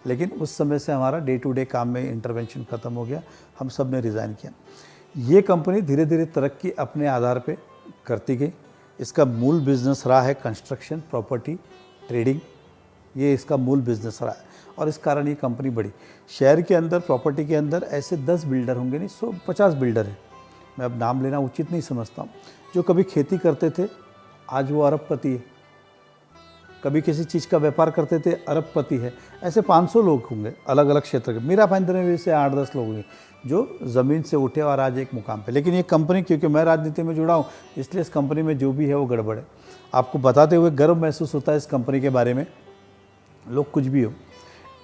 लेकिन उस समय से हमारा डे टू डे काम में इंटरवेंशन ख़त्म हो गया, हम सब ने रिज़ाइन किया। ये कंपनी धीरे धीरे तरक्की अपने आधार पे करती गई। इसका मूल बिज़नेस रहा है कंस्ट्रक्शन, प्रॉपर्टी, ट्रेडिंग, ये इसका मूल बिज़नेस रहा है, और इस कारण ये कंपनी बढ़ी। शहर के अंदर प्रॉपर्टी के अंदर ऐसे 10 बिल्डर होंगे, नहीं 150 बिल्डर हैं, मैं अब नाम लेना उचित नहीं समझता हूँ, जो कभी खेती करते थे आज वो अरबपति है, कभी किसी चीज़ का व्यापार करते थे अरबपति है। ऐसे 500 लोग होंगे अलग अलग क्षेत्र के। मीरा भाईंदर में भी से 8-10 लोग होंगे जो ज़मीन से उठे और आज एक मुकाम पे। लेकिन ये कंपनी, क्योंकि मैं राजनीति में जुड़ा हूँ, इसलिए इस कंपनी में जो भी है वो गड़बड़ है। आपको बताते हुए गर्व महसूस होता है इस कंपनी के बारे में। लोग कुछ भी हो,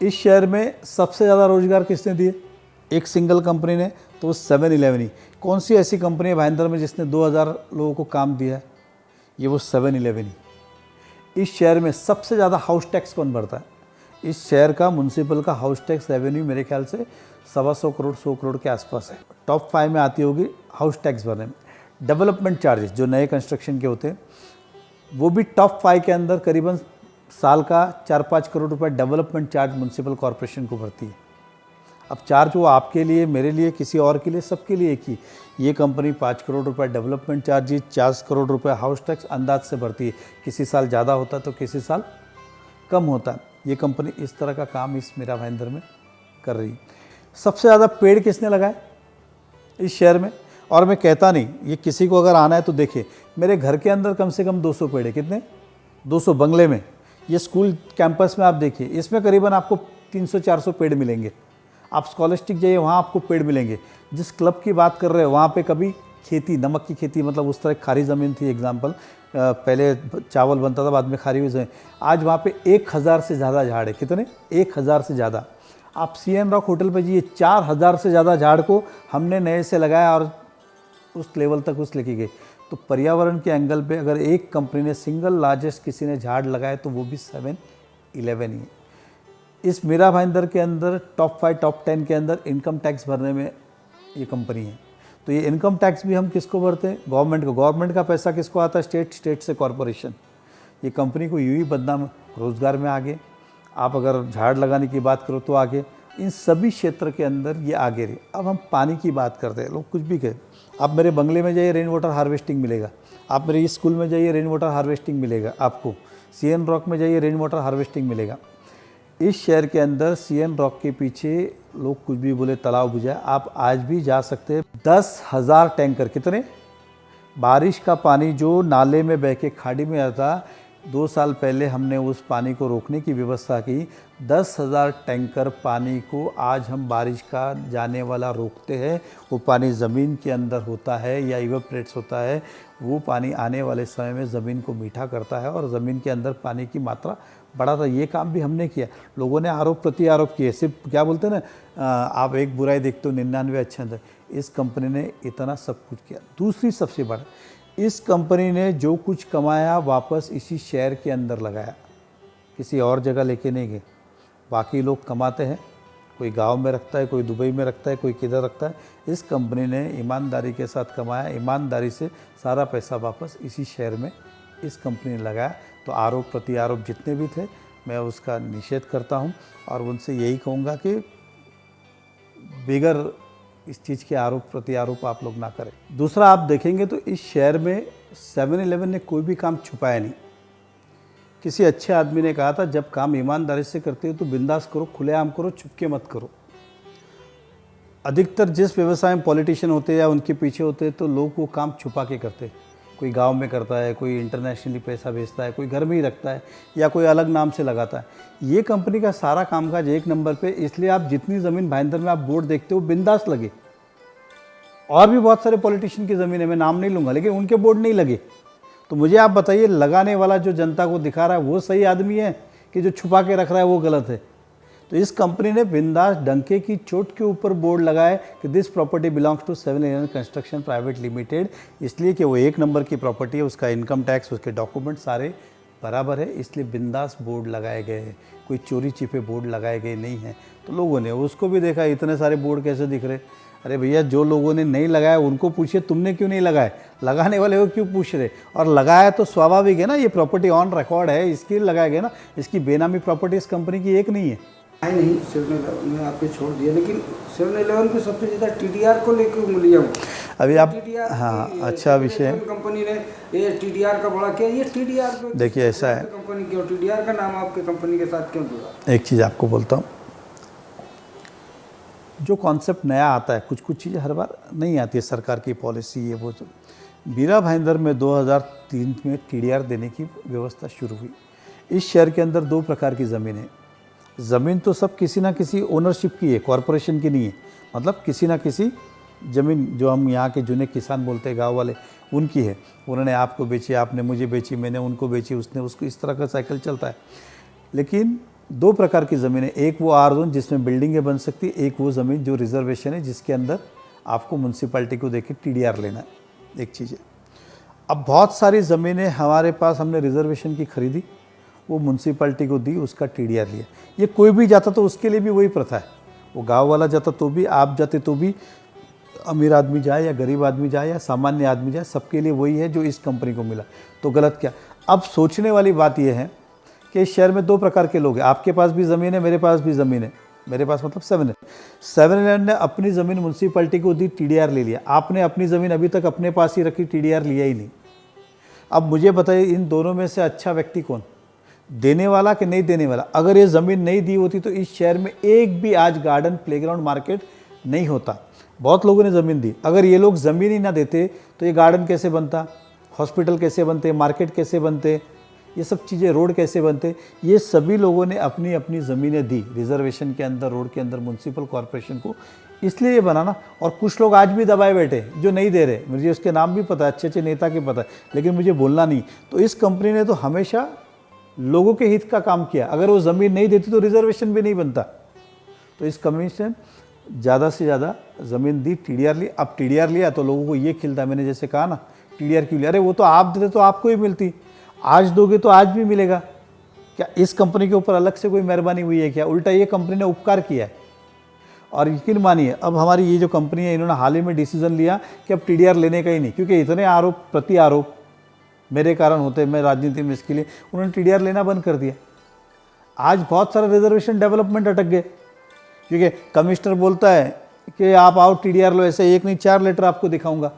इस शहर में सबसे ज़्यादा रोजगार किसने दिए, एक सिंगल कंपनी ने, तो वो 7-Eleven ही। कौन सी ऐसी कंपनी है भाईंदर में जिसने 2000 लोगों को काम दिया है, ये वो 7-Eleven ही। इस शहर में सबसे ज़्यादा हाउस टैक्स कौन भरता है, इस शहर का म्यूनसिपल का हाउस टैक्स रेवेन्यू मेरे ख्याल से 125 करोड़ 100 करोड़ के आसपास है, टॉप 5 में आती होगी हाउस टैक्स भरने में। डेवलपमेंट चार्जेस जो नए कंस्ट्रक्शन के होते हैं वो भी टॉप 5 के अंदर करीबन साल का 4-5 करोड़ रुपए डेवलपमेंट चार्ज म्यूनसिपल कॉरपोरेशन को भरती है। अब चार्ज वो आपके लिए, मेरे लिए, किसी और के लिए, सबके लिए एक ही। ये कंपनी 5 करोड़ रुपए डेवलपमेंट चार्जेस, 40 करोड़ रुपए हाउस टैक्स अंदाज से भरती है। किसी साल ज़्यादा होता है तो किसी साल कम होता है। ये कंपनी इस तरह का काम इस मीरा भाईंदर में कर रही है। सबसे ज़्यादा पेड़ किसने लगाए इस शहर में, और मैं कहता नहीं, ये किसी को अगर आना है तो देखिए, मेरे घर के अंदर कम से कम 200 पेड़ है। कितने? 200। बंगले में, ये स्कूल कैंपस में आप देखिए, इसमें करीबन आपको 300-400 पेड़ मिलेंगे। आप स्कॉलस्टिक जाइए, वहाँ आपको पेड़ मिलेंगे। जिस क्लब की बात कर रहे हो वहाँ पे कभी खेती, नमक की खेती, मतलब उस तरह खारी ज़मीन थी। एग्जाम्पल, पहले चावल बनता था, बाद में खारी हुई ज़मीन। आज वहाँ पे 1000 से ज़्यादा झाड़ है। कितने? 1000 से ज़्यादा। आप CN रॉक होटल पे जाइए, 4000 से ज़्यादा झाड़ को हमने नए से लगाया और उस लेवल तक उस लेके गए। तो पर्यावरण के एंगल पे अगर एक कंपनी ने सिंगल लार्जेस्ट किसी ने झाड़ लगाए तो वो भी 7-Eleven ही है। इस मीरा भाईंदर के अंदर टॉप 5 टॉप 10 के अंदर इनकम टैक्स भरने में ये कंपनी है। तो ये इनकम टैक्स भी हम किसको भरते हैं? गवर्नमेंट को। गवर्नमेंट का पैसा किसको आता है? स्टेट, स्टेट से कॉरपोरेशन। ये कंपनी को यूँ ही बदनाम, रोज़गार में आगे, आप अगर झाड़ लगाने की बात करो तो आगे, इन सभी क्षेत्र के अंदर ये आगे रही। अब हम पानी की बात करते हैं, लोग कुछ भी कहें। आप मेरे बंगले में जाइए, रेन वाटर हार्वेस्टिंग मिलेगा। आप मेरे स्कूल में जाइए, रेन वाटर हार्वेस्टिंग मिलेगा आपको। CN रॉक में जाइए, रेन वाटर हार्वेस्टिंग मिलेगा। इस शहर के अंदर CN रॉक के पीछे लोग कुछ भी बोले, तालाब बुझाए, आप आज भी जा सकते हैं। 10,000 टैंकर, कितने? बारिश का पानी जो नाले में बह के खाड़ी में आता, 2 साल पहले हमने उस पानी को रोकने की व्यवस्था की। 10,000 टैंकर पानी को आज हम बारिश का जाने वाला रोकते हैं। वो पानी ज़मीन के अंदर होता है या इवेपोरेट्स होता है। वो पानी आने वाले समय में ज़मीन को मीठा करता है और ज़मीन के अंदर पानी की मात्रा बढ़ाता है। ये काम भी हमने किया। लोगों ने आरोप प्रति आरोप किए, सिर्फ क्या बोलते हैं ना, आप एक बुराई देखते हो 99 अच्छे अंदर। इस कंपनी ने इतना सब कुछ किया। दूसरी सबसे बड़ा, इस कंपनी ने जो कुछ कमाया वापस इसी शहर के अंदर लगाया, किसी और जगह लेके नहीं गए। बाकी लोग कमाते हैं, कोई गांव में रखता है, कोई दुबई में रखता है, कोई किधर रखता है। इस कंपनी ने ईमानदारी के साथ कमाया, ईमानदारी से सारा पैसा वापस इसी शहर में इस कंपनी ने लगाया। तो आरोप प्रति आरोप जितने भी थे, मैं उसका निषेध करता हूं और उनसे यही कहूँगा कि बगैर इस चीज़ के आरोप प्रति आरोप आप लोग ना करें। दूसरा, आप देखेंगे तो इस शहर में 7-Eleven ने कोई भी काम छुपाया नहीं। किसी अच्छे आदमी ने कहा था, जब काम ईमानदारी से करते हो तो बिंदास करो, खुलेआम करो, छुपके मत करो। अधिकतर जिस व्यवसाय में पॉलिटिशियन होते हैं या उनके पीछे होते हैं तो लोग वो काम छुपा के करते हैं। कोई गांव में करता है, कोई इंटरनेशनली पैसा भेजता है, कोई घर में ही रखता है या कोई अलग नाम से लगाता है। ये कंपनी का सारा कामकाज एक नंबर पे। इसलिए आप जितनी ज़मीन भाईंदर में आप बोर्ड देखते हो, बिंदास लगे। और भी बहुत सारे पॉलिटिशियन की ज़मीन है, मैं नाम नहीं लूँगा, लेकिन उनके बोर्ड नहीं लगे। तो मुझे आप बताइए, लगाने वाला जो जनता को दिखा रहा है वो सही आदमी है कि जो छुपा के रख रहा है वो गलत है? तो इस कंपनी ने बिंदास डंके की चोट के ऊपर बोर्ड लगाए कि this property belongs to 7-Eleven construction private limited, इसलिए कि वो एक नंबर की प्रॉपर्टी है, उसका इनकम टैक्स, उसके डॉक्यूमेंट सारे बराबर है, इसलिए बिंदास बोर्ड लगाए गए हैं। कोई चोरी छिपे बोर्ड लगाए गए नहीं हैं। तो लोगों ने उसको भी देखा, इतने सारे बोर्ड कैसे दिख रहे। अरे भैया, जो लोगों ने नहीं लगाया उनको पूछिए तुमने क्यों नहीं लगाए, लगाने वाले को क्यों पूछ रहे। और लगाया तो स्वाभाविक है ना, ये प्रॉपर्टी ऑन रिकॉर्ड है, इसके लिए लगाया गया ना। इसकी बेनामी प्रॉपर्टी इस कंपनी की एक नहीं है। नहीं, 7-Eleven ने आपके छोड़ दिया, लेकिन 7-Eleven पे सबसे ज़्यादा TDR को लेकर उंगलियां उठी। अभी आप, TDR हाँ, अच्छा विषय है। कंपनी ने ये TDR का बड़ा किया। ये TDR पे देखिए ऐसा है, कंपनी क्यों, TDR का नाम आपके कंपनी के साथ क्यों जुड़ा? एक चीज़ आपको बोलता हूँ, जो कॉन्सेप्ट नया आता है, कुछ कुछ चीज़ें हर बार नहीं आती है, सरकार की पॉलिसी ये वो। मीरा भाईंदर में 2003 में TDR देने की व्यवस्था शुरू हुई। इस शहर के अंदर 2 प्रकार की ज़मीन है। ज़मीन तो सब किसी ना किसी ओनरशिप की है, कॉरपोरेशन की नहीं है। मतलब किसी ना किसी ज़मीन, जो हम यहाँ के जुने किसान बोलते हैं, गांव वाले, उनकी है। उन्होंने आपको बेची, आपने मुझे बेची, मैंने उनको बेची, उसने उसको, इस तरह का साइकिल चलता है। लेकिन 2 प्रकार की ज़मीन है। एक वो R जोन जिसमें बिल्डिंगें बन सकती है, एक वो ज़मीन जो रिजर्वेशन है जिसके अंदर आपको म्यूनसिपैलिटी को देके TDR लेना है। एक चीज़ है। अब बहुत सारी ज़मीनें हमारे पास, हमने रिजर्वेशन की खरीदी, वो म्यूनसिपैलिटी को दी, उसका TDR लिया। ये कोई भी जाता तो उसके लिए भी वही प्रथा है। वो गांव वाला जाता तो भी, आप जाते तो भी, अमीर आदमी जाए या गरीब आदमी जाए या सामान्य आदमी जाए, सबके लिए वही है जो इस कंपनी को मिला। तो गलत क्या? अब सोचने वाली बात यह है कि इस शहर में 2 प्रकार के लोग हैं। आपके पास भी ज़मीन है, मेरे पास भी ज़मीन है। मेरे पास मतलब 7-Eleven ने अपनी ज़मीन म्यूनसिपैलिटी को दी, TDR ले लिया। आपने अपनी ज़मीन अभी तक अपने पास ही रखी, TDR लिया ही नहीं। अब मुझे बताइए, इन दोनों में से अच्छा व्यक्ति कौन, देने वाला कि नहीं देने वाला? अगर ये ज़मीन नहीं दी होती तो इस शहर में एक भी आज गार्डन, प्लेग्राउंड, मार्केट नहीं होता। बहुत लोगों ने ज़मीन दी। अगर ये लोग ज़मीन ही ना देते तो ये गार्डन कैसे बनता, हॉस्पिटल कैसे बनते, मार्केट कैसे बनते, ये सब चीज़ें, रोड कैसे बनते? ये सभी लोगों ने अपनी अपनी ज़मीनें दी रिजर्वेशन के अंदर, रोड के अंदर, म्यूनसिपल कॉरपोरेशन को। इसलिए ये बना ना। और कुछ लोग आज भी दबाए बैठे जो नहीं दे रहे, मुझे उसके नाम भी पता है, अच्छे अच्छे नेता के पता है, लेकिन मुझे बोलना नहीं। तो इस कंपनी ने तो हमेशा लोगों के हित का काम किया। अगर वो ज़मीन नहीं देती तो रिजर्वेशन भी नहीं बनता। तो इस कंपनी से ज़्यादा से ज़्यादा ज़मीन दी, TDR ली। अब TDR लिया तो लोगों को ये खिलता, मैंने जैसे कहा ना, TDR क्यों लिया? अरे वो तो आप देते तो आपको ही मिलती, आज दोगे तो आज भी मिलेगा। क्या इस कंपनी के ऊपर अलग से कोई मेहरबानी हुई है क्या? उल्टा ये कंपनी ने उपकार किया है। और यकीन मानिए, अब हमारी ये जो कंपनी है, इन्होंने हाल ही में डिसीजन लिया कि अब TDR लेने का ही नहीं, क्योंकि इतने आरोप प्रति आरोप मेरे कारण होते, मैं राजनीति में इसके लिए, उन्होंने TDR लेना बंद कर दिया। आज बहुत सारा रिजर्वेशन डेवलपमेंट अटक गए, क्योंकि कमिश्नर बोलता है कि आप आओ TDR लो, ऐसे एक नहीं 4 लेटर आपको दिखाऊंगा।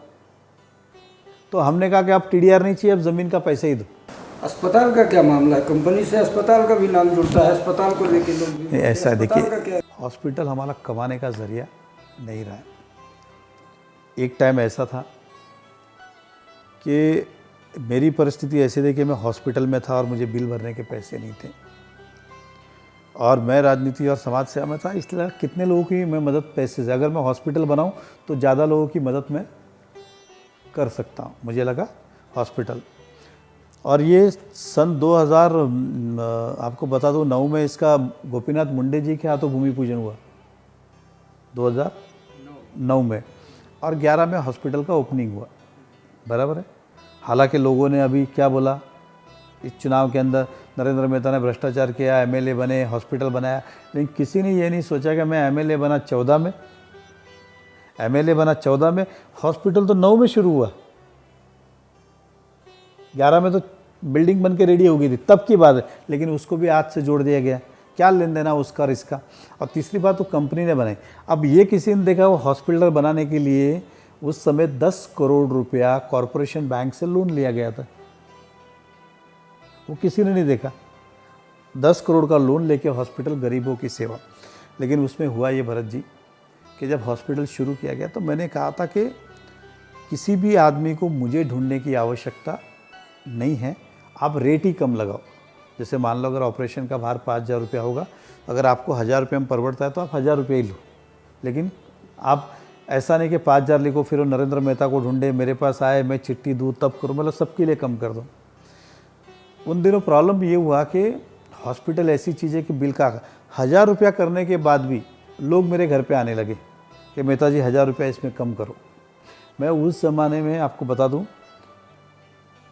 तो हमने कहा कि आप TDR नहीं चाहिए, अब ज़मीन का पैसा ही दो। अस्पताल का क्या मामला है? कंपनी से अस्पताल का भी नाम जुड़ता है, अस्पताल को लेके लोग भी ऐसा है, अस्पताल का क्या देखिए, हॉस्पिटल हमारा कमाने का ज़रिया नहीं रहा है। एक टाइम ऐसा था कि मेरी परिस्थिति ऐसी थी कि मैं हॉस्पिटल में था और मुझे बिल भरने के पैसे नहीं थे, और मैं राजनीति और समाज सेवा में था, इसलिए कितने लोगों की मैं मदद पैसे से, अगर मैं हॉस्पिटल बनाऊं तो ज़्यादा लोगों की मदद मैं कर सकता हूं। मुझे लगा हॉस्पिटल, और ये सन 2000 आपको बता दूं 9 में इसका गोपीनाथ मुंडे जी के हाथों भूमि पूजन हुआ 2009 में, और 11 में हॉस्पिटल का ओपनिंग हुआ, बराबर है। हालांकि लोगों ने अभी क्या बोला, इस चुनाव के अंदर नरेंद्र मेहता ने भ्रष्टाचार किया, MLA बने, हॉस्पिटल बनाया, लेकिन किसी ने ये नहीं सोचा कि मैं MLA बना 14 में, हॉस्पिटल तो 9 में शुरू हुआ, 11 में तो बिल्डिंग बन के रेडी हो गई थी, तब की बात है, लेकिन उसको भी आज से जोड़ दिया गया। क्या लेन देना उसका और इसका। और तीसरी बात, तो कंपनी ने बनाई। अब ये किसी ने देखा, वो हॉस्पिटल बनाने के लिए उस समय 10 करोड़ रुपया कॉरपोरेशन बैंक से लोन लिया गया था, वो किसी ने नहीं देखा। 10 करोड़ का लोन लेके हॉस्पिटल, गरीबों की सेवा। लेकिन उसमें हुआ ये भरत जी कि जब हॉस्पिटल शुरू किया गया तो मैंने कहा था कि किसी भी आदमी को मुझे ढूंढने की आवश्यकता नहीं है, आप रेट ही कम लगाओ। जैसे मान लो अगर ऑपरेशन का भार 5,000 रुपया होगा, अगर आपको 1,000 रुपये में परवड़ता है तो आप 1,000 रुपये ही लो, लेकिन आप ऐसा नहीं कि 5,000 लिखो फिर वो नरेंद्र मेहता को ढूंढे, मेरे पास आए, मैं चिट्ठी दूँ तब करूँ, मतलब सबके लिए कम कर दो। उन दिनों प्रॉब्लम ये हुआ कि हॉस्पिटल ऐसी चीज़ है कि बिल का 1,000 रुपया करने के बाद भी लोग मेरे घर पे आने लगे कि मेहता जी 1,000 रुपया इसमें कम करो। मैं उस ज़माने में आपको बता दूं,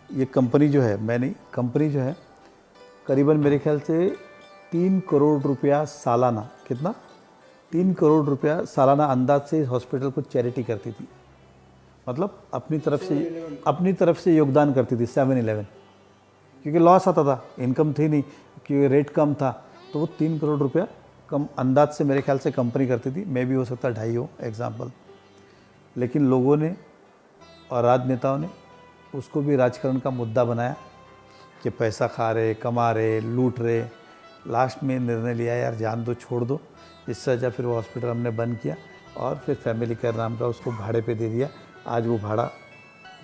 ये कंपनी जो है, मैं नहीं, कंपनी जो है करीबन मेरे ख्याल से 3 करोड़ रुपया सालाना, कितना, 3 करोड़ रुपया सालाना अंदाज से इस हॉस्पिटल को चैरिटी करती थी, मतलब अपनी तरफ से योगदान करती थी 7-11, क्योंकि लॉस आता था, इनकम थी नहीं, क्योंकि रेट कम था, तो वो 3 करोड़ रुपया कम अंदाज से मेरे ख्याल से कंपनी करती थी। मैं भी हो सकता 2.5 हो एग्जाम्पल। लेकिन लोगों ने और राजनेताओं ने उसको भी राजकारण का मुद्दा बनाया कि पैसा खा रहे, कमा रहे, लूट रहे। लास्ट में निर्णय लिया, यार जान दो, छोड़ दो। इससे अच्छा फिर वो हॉस्पिटल हमने बंद किया और फिर फैमिली केयर नाम का उसको भाड़े पे दे दिया। आज वो भाड़ा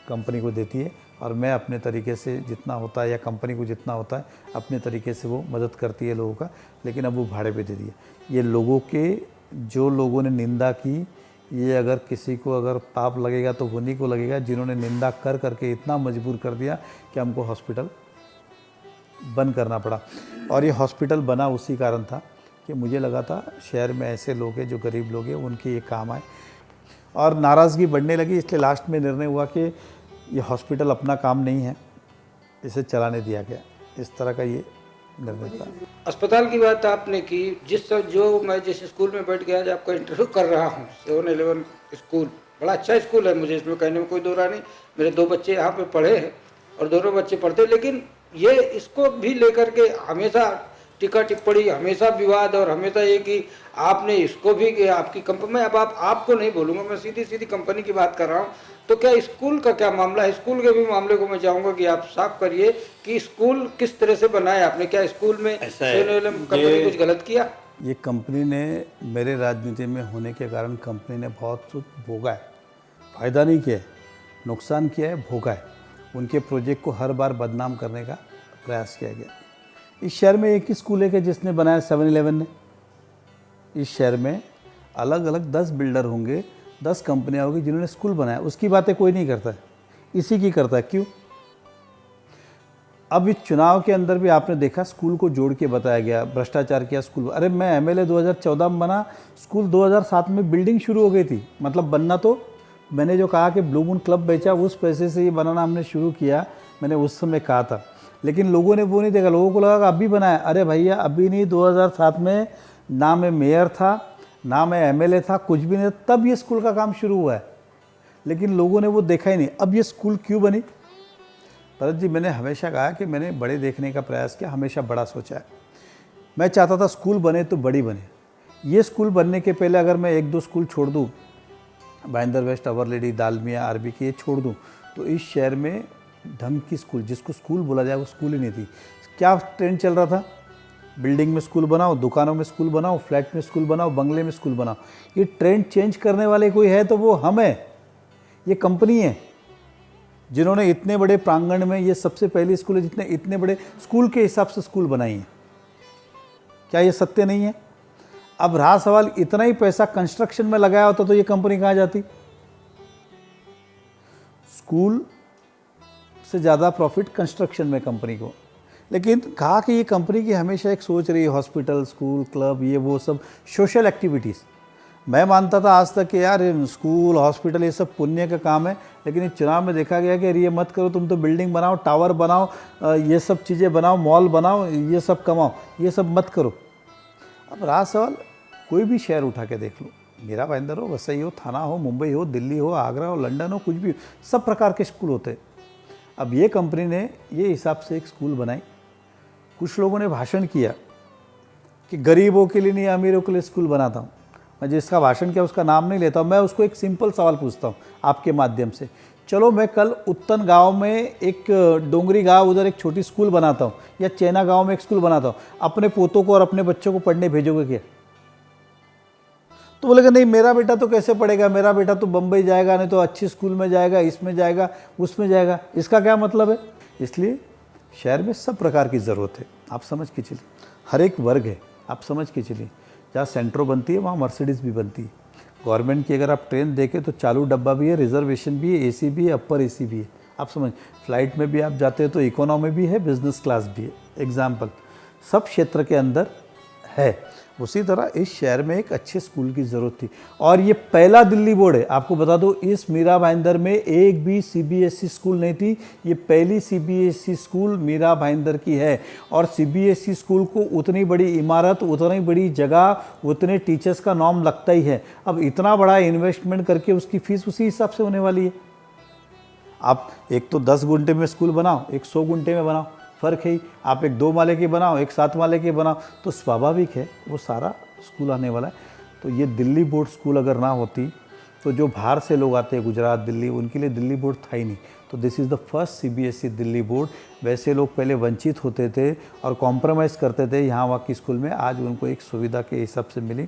कंपनी को देती है और मैं अपने तरीके से जितना होता है, या कंपनी को जितना होता है, अपने तरीके से वो मदद करती है लोगों का, लेकिन अब वो भाड़े पे दे दिया। ये लोगों के, जो लोगों ने निंदा की, ये अगर किसी को अगर पाप लगेगा तो उन्हीं को लगेगा जिन्होंने निंदा कर करके इतना मजबूर कर दिया कि हमको हॉस्पिटल बंद करना पड़ा। और ये हॉस्पिटल बना उसी कारण था कि मुझे लगा था शहर में ऐसे लोग हैं जो गरीब लोग हैं, उनके ये काम आए, और नाराज़गी बढ़ने लगी। इसलिए लास्ट में निर्णय हुआ कि ये हॉस्पिटल अपना काम नहीं है, इसे चलाने दिया गया। इस तरह का ये निर्णय था। अस्पताल की बात आपने की, जो मैं जिस स्कूल में बैठ गया, आज आपका इंटरव्यू कर रहा हूँ, 7-11 स्कूल, बड़ा अच्छा स्कूल है, मुझे इसमें कहने में कोई दो राय नहीं। मेरे 2 बच्चे यहाँ पे पढ़े हैं और दोनों बच्चे पढ़ते, लेकिन ये इसको भी लेकर के हमेशा टीका टिप्पणी, हमेशा विवाद, और हमेशा ये कि आपने इसको भी, आपकी कंपनी में, अब आपको नहीं बोलूँगा, मैं सीधी कंपनी की बात कर रहा हूँ। तो क्या स्कूल का क्या मामला है? स्कूल के भी मामले को मैं चाहूँगा कि आप साफ करिए कि स्कूल किस तरह से बनाया आपने, क्या स्कूल में कंपनी कुछ गलत किया? ये कंपनी ने मेरे राजनीति में होने के कारण कंपनी ने बहुत कुछ भोगा है, फ़ायदा नहीं किया है, नुकसान किया है, भोगा है। उनके प्रोजेक्ट को हर बार बदनाम करने का प्रयास किया गया। इस शहर में एक ही स्कूल है कि जिसने बनाया 7-11 ने, इस शहर में अलग अलग 10 बिल्डर होंगे, 10 कंपनियां होंगी जिन्होंने स्कूल बनाया, उसकी बातें कोई नहीं करता है, इसी की करता है। क्यों? अब इस चुनाव के अंदर भी आपने देखा स्कूल को जोड़ के बताया गया, भ्रष्टाचार किया स्कूल। अरे मैं एमएलए 2014 में बना, स्कूल 2007 में बिल्डिंग शुरू हो गई थी। मतलब बनना तो मैंने जो कहा कि ब्लू मून क्लब बेचा उस पैसे से ये बनाना हमने शुरू किया, मैंने उस समय कहा था। लेकिन लोगों ने वो नहीं देखा, लोगों को लगा कि अभी बनाया। अरे भैया अभी नहीं, 2007 में ना मैं मेयर था, ना मैं एमएलए था, कुछ भी नहीं, तब ये स्कूल का काम शुरू हुआ है। लेकिन लोगों ने वो देखा ही नहीं। अब ये स्कूल क्यों बनी? भरत जी, मैंने हमेशा कहा कि मैंने बड़े देखने का प्रयास किया, हमेशा बड़ा सोचा है। मैं चाहता था स्कूल बने तो बड़ी बने। ये स्कूल बनने के पहले अगर मैं 1-2 स्कूल छोड़ दूँ, भाईंदर वेस्ट, अवर लेडी, दालमिया, आरबी के, ये छोड़ दूँ, तो इस शहर में ढंग की स्कूल, जिसको स्कूल बोला जाए, वो स्कूल ही नहीं थी। क्या ट्रेंड चल रहा था? बिल्डिंग में स्कूल बनाओ, दुकानों में स्कूल बनाओ, फ्लैट में स्कूल बनाओ, बंगले में स्कूल बनाओ। ये ट्रेंड चेंज करने वाले कोई है तो वो हम है, ये कंपनी है, जिन्होंने इतने बड़े प्रांगण में, ये सबसे पहली स्कूल है जितने इतने बड़े स्कूल के हिसाब से स्कूल बनाई है। क्या ये सत्य नहीं है? अब रहा सवाल, इतना ही पैसा कंस्ट्रक्शन में लगाया होता तो ये कंपनी कहाँ जाती? स्कूल से ज़्यादा प्रॉफिट कंस्ट्रक्शन में कंपनी को। लेकिन कहा कि ये कंपनी की हमेशा एक सोच रही है, हॉस्पिटल, स्कूल, क्लब, ये वो सब सोशल एक्टिविटीज़। मैं मानता था आज तक कि यार स्कूल, हॉस्पिटल ये सब पुण्य का काम है, लेकिन इस चुनाव में देखा गया कि अरे ये मत करो, तुम तो बिल्डिंग बनाओ, टावर बनाओ, ये सब चीज़ें बनाओ, मॉल बनाओ, ये सब कमाओ, ये सब मत करो। अब रहा सवाल, कोई भी शहर उठा के देख लो, मीरा भाईंदर हो, वसई हो, थाना हो, मुंबई हो, दिल्ली हो, आगरा हो, लंदन हो, कुछ भी, सब प्रकार के स्कूल होते हैं। अब ये कंपनी ने ये हिसाब से एक स्कूल बनाई। कुछ लोगों ने भाषण किया कि गरीबों के लिए नहीं, अमीरों के लिए स्कूल बनाता हूँ। मैं जिसका भाषण किया उसका नाम नहीं लेता हूँ। मैं उसको एक सिंपल सवाल पूछता हूँ आपके माध्यम से। चलो मैं कल उत्तन गांव में, एक डोंगरी गांव, उधर एक छोटी स्कूल बनाता हूँ, या चैना गांव में एक स्कूल बनाता हूँ, अपने पोतों को और अपने बच्चों को पढ़ने भेजोगे क्या? तो बोलेगा नहीं, मेरा बेटा तो कैसे पढ़ेगा, मेरा बेटा तो बम्बई जाएगा, नहीं तो अच्छी स्कूल में जाएगा, इसमें जाएगा, उसमें जाएगा। इसका क्या मतलब है? इसलिए शहर में सब प्रकार की ज़रूरत है, आप समझ के चलिए। हर एक वर्ग है, आप समझ के चलिए। जहाँ सेंट्रो बनती है वहाँ मर्सिडीज़ भी बनती है। गवर्नमेंट की अगर आप ट्रेन देखें तो चालू डब्बा भी है, रिजर्वेशन भी है, एसी भी है, अपर एसी भी है। आप समझ, फ्लाइट में भी आप जाते हैं तो इकोनॉमी भी है, बिजनेस क्लास भी है। एग्जाम्पल, सब क्षेत्र के अंदर है। उसी तरह इस शहर में एक अच्छे स्कूल की ज़रूरत थी, और ये पहला दिल्ली बोर्ड है। आपको बता दो, इस मीरा भाईंदर में एक भी सीबीएसई स्कूल नहीं थी। ये पहली सीबीएसई स्कूल मीरा भाईंदर की है। और सीबीएसई स्कूल को उतनी बड़ी इमारत, उतनी बड़ी जगह, उतने टीचर्स का नाम लगता ही है। अब इतना बड़ा इन्वेस्टमेंट करके उसकी फीस उसी हिसाब से होने वाली है। आप एक तो 10 गुंठे में स्कूल बनाओ, एक 100 गुंठे में बनाओ, फ़र्क है ही। आप एक 2 माले की बनाओ, एक 7 माले की बनाओ, तो स्वाभाविक है वो सारा स्कूल आने वाला है। तो ये दिल्ली बोर्ड स्कूल अगर ना होती तो जो बाहर से लोग आते हैं, गुजरात, दिल्ली, उनके लिए दिल्ली बोर्ड था ही नहीं। तो this is the first CBSE Delhi board. वैसे लोग पहले वंचित होते थे और कॉम्प्रोमाइज़ करते थे यहाँ वहाँ की स्कूल में, आज उनको एक सुविधा के हिसाब से मिली।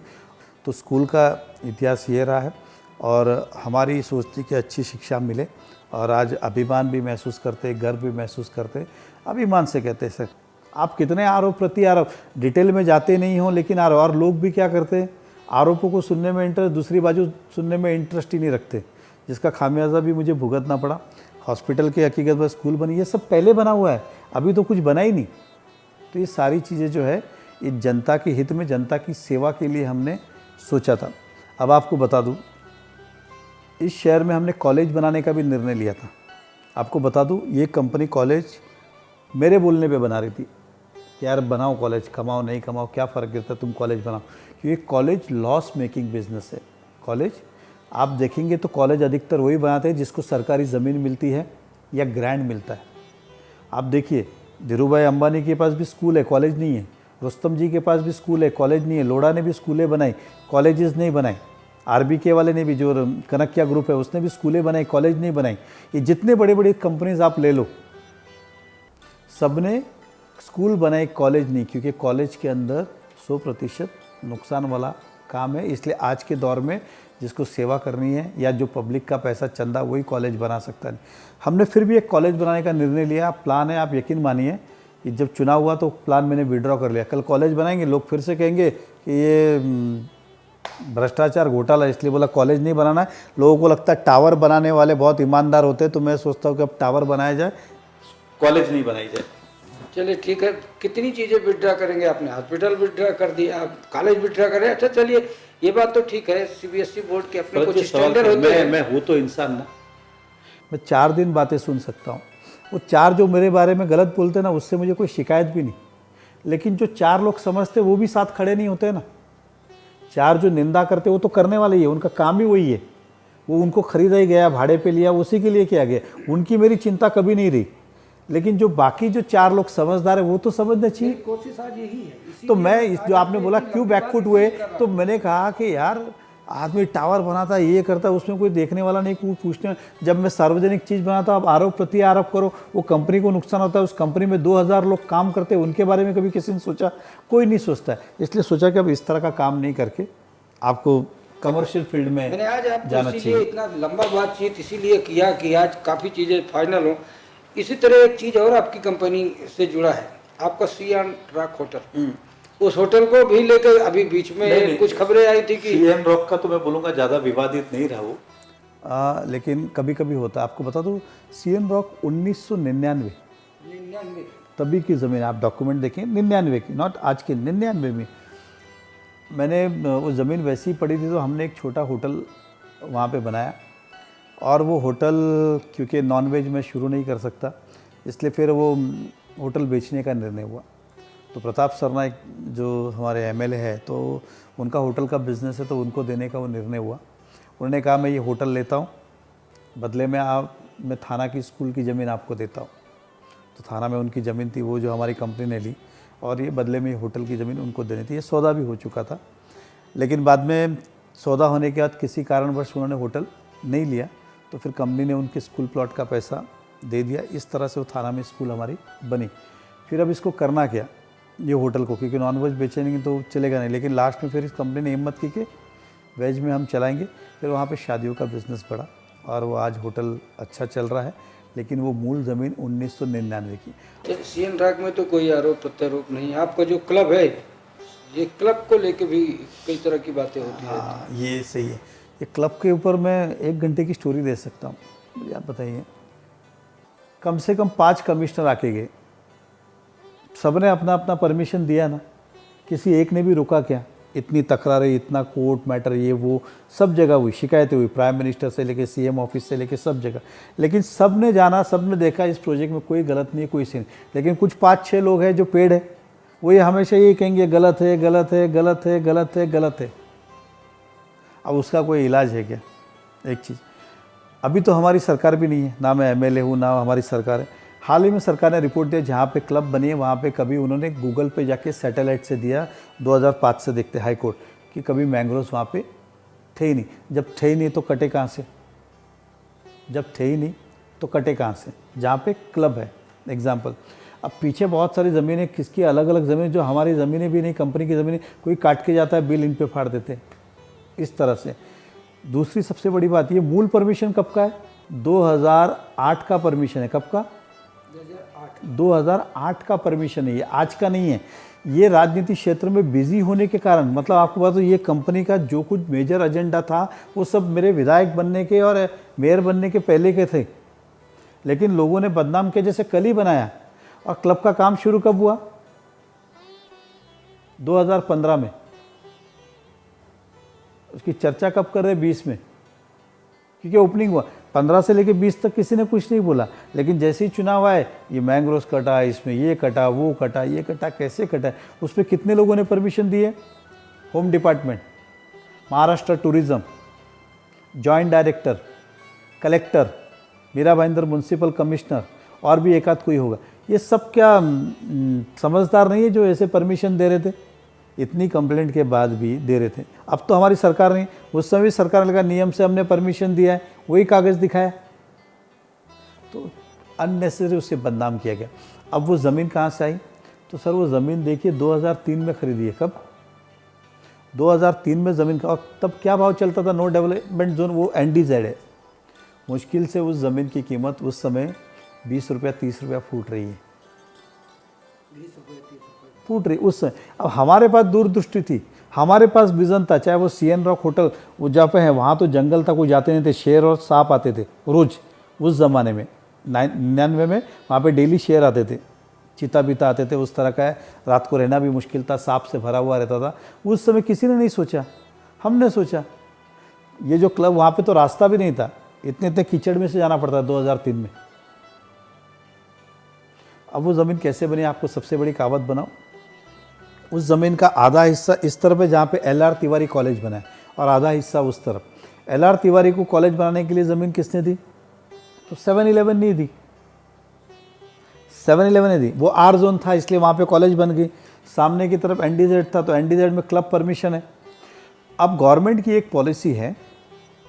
तो स्कूल का इतिहास ये रहा है, और हमारी सोच थी कि अच्छी शिक्षा मिले, और आज अभिमान भी महसूस करते, गर्व भी महसूस करते। अभिमान से कहते हैं सर, आप कितने आरोप प्रति आरोप, डिटेल में जाते नहीं हो, लेकिन और लोग भी क्या करते हैं, आरोपों को सुनने में इंटरेस्ट, दूसरी बाजू सुनने में इंटरेस्ट ही नहीं रखते, जिसका खामियाजा भी मुझे भुगतना पड़ा। हॉस्पिटल की हकीकत में स्कूल बनी, ये सब पहले बना हुआ है, अभी तो कुछ बना ही नहीं। तो ये सारी चीज़ें जो है, ये जनता के हित में, जनता की सेवा के लिए हमने सोचा था। अब आपको बता दूँ, इस शहर में हमने कॉलेज बनाने का भी निर्णय लिया था। आपको बता दूँ, ये कंपनी कॉलेज मेरे बोलने पे बना रही थी कि यार बनाओ कॉलेज, कमाओ नहीं कमाओ क्या फ़र्क गिरता, तुम कॉलेज बनाओ। क्योंकि कॉलेज लॉस मेकिंग बिजनेस है। कॉलेज आप देखेंगे तो कॉलेज अधिकतर वही बनाते हैं जिसको सरकारी ज़मीन मिलती है या ग्रांट मिलता है। आप देखिए, धीरूभाई अंबानी के पास भी स्कूल है, कॉलेज नहीं है। रुस्तम जी के पास भी स्कूल है, कॉलेज नहीं है। लोढ़ा ने भी स्कूलें बनाई, कॉलेजेस नहीं बनाई। आरबीके वाले ने भी, जो कनकिया ग्रुप है, उसने भी स्कूलें बनाई, कॉलेज नहीं बनाई। ये जितने बड़े बड़े कंपनीज आप ले लो, सब ने स्कूल बनाए, कॉलेज नहीं। क्योंकि कॉलेज के अंदर 100% नुकसान वाला काम है। इसलिए आज के दौर में जिसको सेवा करनी है या जो पब्लिक का पैसा चंदा, वही कॉलेज बना सकता है। हमने फिर भी एक कॉलेज बनाने का निर्णय लिया। प्लान है, आप यकीन मानिए कि जब चुनाव हुआ तो प्लान मैंने विड्रॉ कर लिया। कल कॉलेज बनाएंगे, लोग फिर से कहेंगे कि ये भ्रष्टाचार घोटाला, इसलिए बोला कॉलेज नहीं बनाना है। लोगों को लगता है टावर बनाने वाले बहुत ईमानदार होते हैं, तो मैं सोचता हूँ कि अब टावर बनाया जाए, कॉलेज नहीं बनाई जाए। चलिए ठीक है, कितनी चीज़ें विड्रा करेंगे? आपने हॉस्पिटल विड्रा कर दिया, आप कॉलेज विड्रा करें। अच्छा चलिए, ये बात तो ठीक है, सीबीएसई बोर्ड के अपने कुछ स्टैंडर्ड होते हैं। मैं हूँ तो इंसान ना, मैं 4 दिन बातें सुन सकता हूँ। वो 4 जो मेरे बारे में गलत बोलते हैं ना, उससे मुझे कोई शिकायत भी नहीं, लेकिन जो 4 लोग समझते वो भी साथ खड़े नहीं होते ना। 4 जो निंदा करते वो तो करने वाले ही है, उनका काम ही वही है। वो उनको खरीदा ही गया, भाड़े पे लिया, उसी के लिए किया गया, उनकी मेरी चिंता कभी नहीं रही। लेकिन जो बाकी जो 4 लोग समझदार है वो तो समझना चाहिए। कोशिश आज यही है। तो मैं इस जो आपने बोला क्यों बैकफुट हुए, तो मैंने कहा कि यार आदमी टावर बनाता है, ये करता है, उसमें कोई देखने वाला नहीं, कोई पूछने। जब मैं सार्वजनिक चीज़ बनाता हूँ, आप आरोप प्रति आरोप करो, वो कंपनी को नुकसान होता है। उस कंपनी में 2000 लोग काम करते हैं, उनके बारे में कभी किसी ने सोचा? कोई नहीं सोचता है। इसलिए सोचा कि अब इस तरह का काम नहीं करके आपको कमर्शियल फील्ड में मैंने आज आपको जाना इसीलिए चाहिए। इतना लंबा बातचीत इसीलिए किया कि आज काफ़ी चीज़ें फाइनल हो। इसी तरह एक चीज़ और आपकी कंपनी से जुड़ा है, आपका सीएन रॉक होटल। उस होटल को भी लेकर अभी बीच में कुछ खबरें आई थी कि सीएन रॉक का तो मैं बोलूँगा ज़्यादा विवादित नहीं रहा वो, लेकिन कभी कभी होता है। आपको बता दूँ, सीएन रॉक 1999 तभी की ज़मीन, आप डॉक्यूमेंट देखें 99 की, नॉट आज की, 99 में मैंने वो ज़मीन वैसी ही पड़ी थी, तो हमने एक छोटा होटल वहाँ पे बनाया। और वो होटल क्योंकि नॉनवेज मैं शुरू नहीं कर सकता, इसलिए फिर वो होटल बेचने का निर्णय हुआ। तो प्रताप सरनाइक जो हमारे एमएलए है, तो उनका होटल का बिज़नेस है, तो उनको देने का वो निर्णय हुआ। उन्होंने कहा मैं ये होटल लेता हूँ, बदले में मैं थाना की स्कूल की ज़मीन आपको देता हूँ। तो थाना में उनकी ज़मीन थी, वो जो हमारी कंपनी ने ली, और ये बदले में ये होटल की ज़मीन उनको देनी थी। ये सौदा भी हो चुका था, लेकिन बाद में सौदा होने के बाद किसी कारणवश उन्होंने होटल नहीं लिया, तो फिर कंपनी ने उनके स्कूल प्लॉट का पैसा दे दिया। इस तरह से वो थाना में स्कूल हमारी बनी। फिर अब इसको करना क्या, ये होटल को, क्योंकि नॉनवेज बेचेंगे तो चलेगा नहीं। लेकिन लास्ट में फिर इस कंपनी ने हिम्मत की कि वेज में हम चलाएंगे। फिर वहाँ पे शादियों का बिज़नेस बढ़ा, और वो आज होटल अच्छा चल रहा है। लेकिन वो मूल ज़मीन 1999 की। सीएन रॉक में तो कोई आरोप प्रत्यारोप नहीं। आपका जो क्लब है, ये क्लब को लेके भी कई तरह की बातें होती हैं। हाँ, ये सही है। ये क्लब के ऊपर मैं 1 घंटे की स्टोरी दे सकता हूँ। मुझे आप बताइए, कम से कम 5 कमिश्नर आके गए, सबने अपना अपना परमिशन दिया ना, किसी एक ने भी रुका क्या? इतनी तकरारें, इतना कोर्ट मैटर, ये वो सब जगह हुई, शिकायतें हुई, प्राइम मिनिस्टर से लेके सीएम ऑफिस से लेके सब जगह। लेकिन सब ने जाना, सब ने देखा इस प्रोजेक्ट में कोई गलत नहीं है, कोई सीन। लेकिन कुछ 5-6 लोग हैं जो पेड़ है, वो ये हमेशा ये कहेंगे गलत है, गलत है, गलत है, गलत है, गलत है। अब उसका कोई इलाज है क्या? एक चीज़, अभी तो हमारी सरकार भी नहीं है, ना मैं एमएलए हूँ, ना हमारी सरकार है। हाल ही में सरकार ने रिपोर्ट दिया, जहाँ पे क्लब बनी है वहाँ पे कभी उन्होंने गूगल पे जाके सैटेलाइट से दिया, 2005 से देखते हाई कोर्ट, कि कभी मैंग्रोव्स वहाँ पे थे ही नहीं। जब थे ही नहीं तो कटे कहाँ से? जब थे ही नहीं तो कटे कहाँ से? जहाँ पे क्लब है एग्जाम्पल। अब पीछे बहुत सारी ज़मीनें, किसकी अलग अलग ज़मीनें, जो हमारी ज़मीनें भी नहीं, कंपनी की ज़मीनें, कोई काट के जाता है, बिल इन पे फाड़ देते हैं, इस तरह से। दूसरी सबसे बड़ी बात, ये मूल परमिशन कब का है? 2008 का परमिशन है। कब का? 2008 का परमिशन है, ये आज का नहीं है। ये राजनीति क्षेत्र में बिजी होने के कारण, मतलब आपको बता दो, ये कंपनी का जो कुछ मेजर एजेंडा था वो सब मेरे विधायक बनने के और मेयर बनने के पहले के थे। लेकिन लोगों ने बदनाम के जैसे कल ही बनाया। और क्लब का काम शुरू कब हुआ? 2015 में। उसकी चर्चा कब कर रहे? 20 में, क्योंकि ओपनिंग हुआ। 15 से लेके 20 तक किसी ने कुछ नहीं बोला। लेकिन जैसे ही चुनाव आए, ये मैंग्रोव्स कटा, इसमें ये कटा, वो कटा, ये कटा, कैसे कटा, उस पर कितने लोगों ने परमिशन दी है? Home department, Maharashtra tourism, joint director, collector, Mira Bhayandar municipal commissioner, और भी एक आध कोई होगा। ये सब क्या समझदार नहीं है जो ऐसे परमिशन दे रहे थे? इतनी कंप्लेंट के बाद भी दे रहे थे। अब तो हमारी सरकार नहीं, उस समय भी सरकार ने कहा नियम से हमने परमिशन दिया है, वही कागज़ दिखाया, तो अननेसेसरी उससे बदनाम किया गया। अब वो ज़मीन कहाँ से आई? तो सर वो ज़मीन देखिए 2003 में खरीदी है। कब? 2003 में ज़मीन का। और तब क्या भाव चलता था? नो डेवलपमेंट जोन, वो NDZ है। मुश्किल से उस ज़मीन की कीमत उस समय 20 रुपया 30 रुपया फूट रही है, 20 रुपये 30 रुपये फूट रही उस समय। अब हमारे पास दूरदृष्टि थी, हमारे पास विज़न था, चाहे वो सीएन रॉक होटल वो जहाँ पे है वहाँ तो जंगल तक वो जाते नहीं थे, शेर और सांप आते थे रोज़ उस ज़माने में 99 में वहाँ पे डेली शेर आते थे, चीता बीता आते थे, उस तरह का है। रात को रहना भी मुश्किल था, सांप से भरा हुआ रहता था। उस समय किसी ने नहीं सोचा, हमने सोचा। ये जो क्लब वहाँ पे तो रास्ता भी नहीं था, इतने इतने कीचड़ में से जाना पड़ता 2003 में। अब वो ज़मीन कैसे बनी, आपको सबसे बड़ी कहावत बनाओ। उस ज़मीन का आधा हिस्सा इस तरफ है जहाँ पे LR तिवारी कॉलेज बना है, और आधा हिस्सा उस तरफ। LR तिवारी को कॉलेज बनाने के लिए ज़मीन किसने दी? तो 7-11 नहीं दी, 7-11 ने दी। वो R जोन था इसलिए वहाँ पे कॉलेज बन गई। सामने की तरफ NDZ था तो NDZ में क्लब परमिशन है। अब गवर्नमेंट की एक पॉलिसी है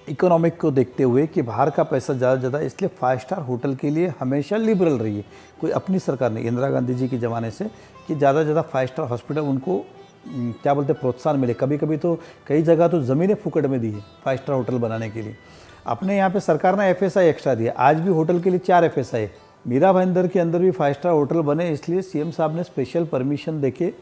इकोनॉमिक को देखते हुए कि बाहर का पैसा ज़्यादा से ज़्यादा, इसलिए 5 स्टार होटल के लिए हमेशा लिबरल रही है। कोई अपनी सरकार नहीं, इंदिरा गांधी जी के ज़माने से, कि ज़्यादा से ज़्यादा 5 स्टार हॉस्पिटल उनको क्या बोलते हैं प्रोत्साहन मिले। कभी कभी तो कई जगह तो ज़मीनें फुकट में दी है 5 स्टार होटल बनाने के लिए। अपने यहाँ पे सरकार ने FSI एक्स्ट्रा दिया, आज भी होटल के लिए 4 FSI। मीरा भाईंदर के अंदर भी 5 स्टार होटल बने, इसलिए CM साहब ने स्पेशल परमिशन देके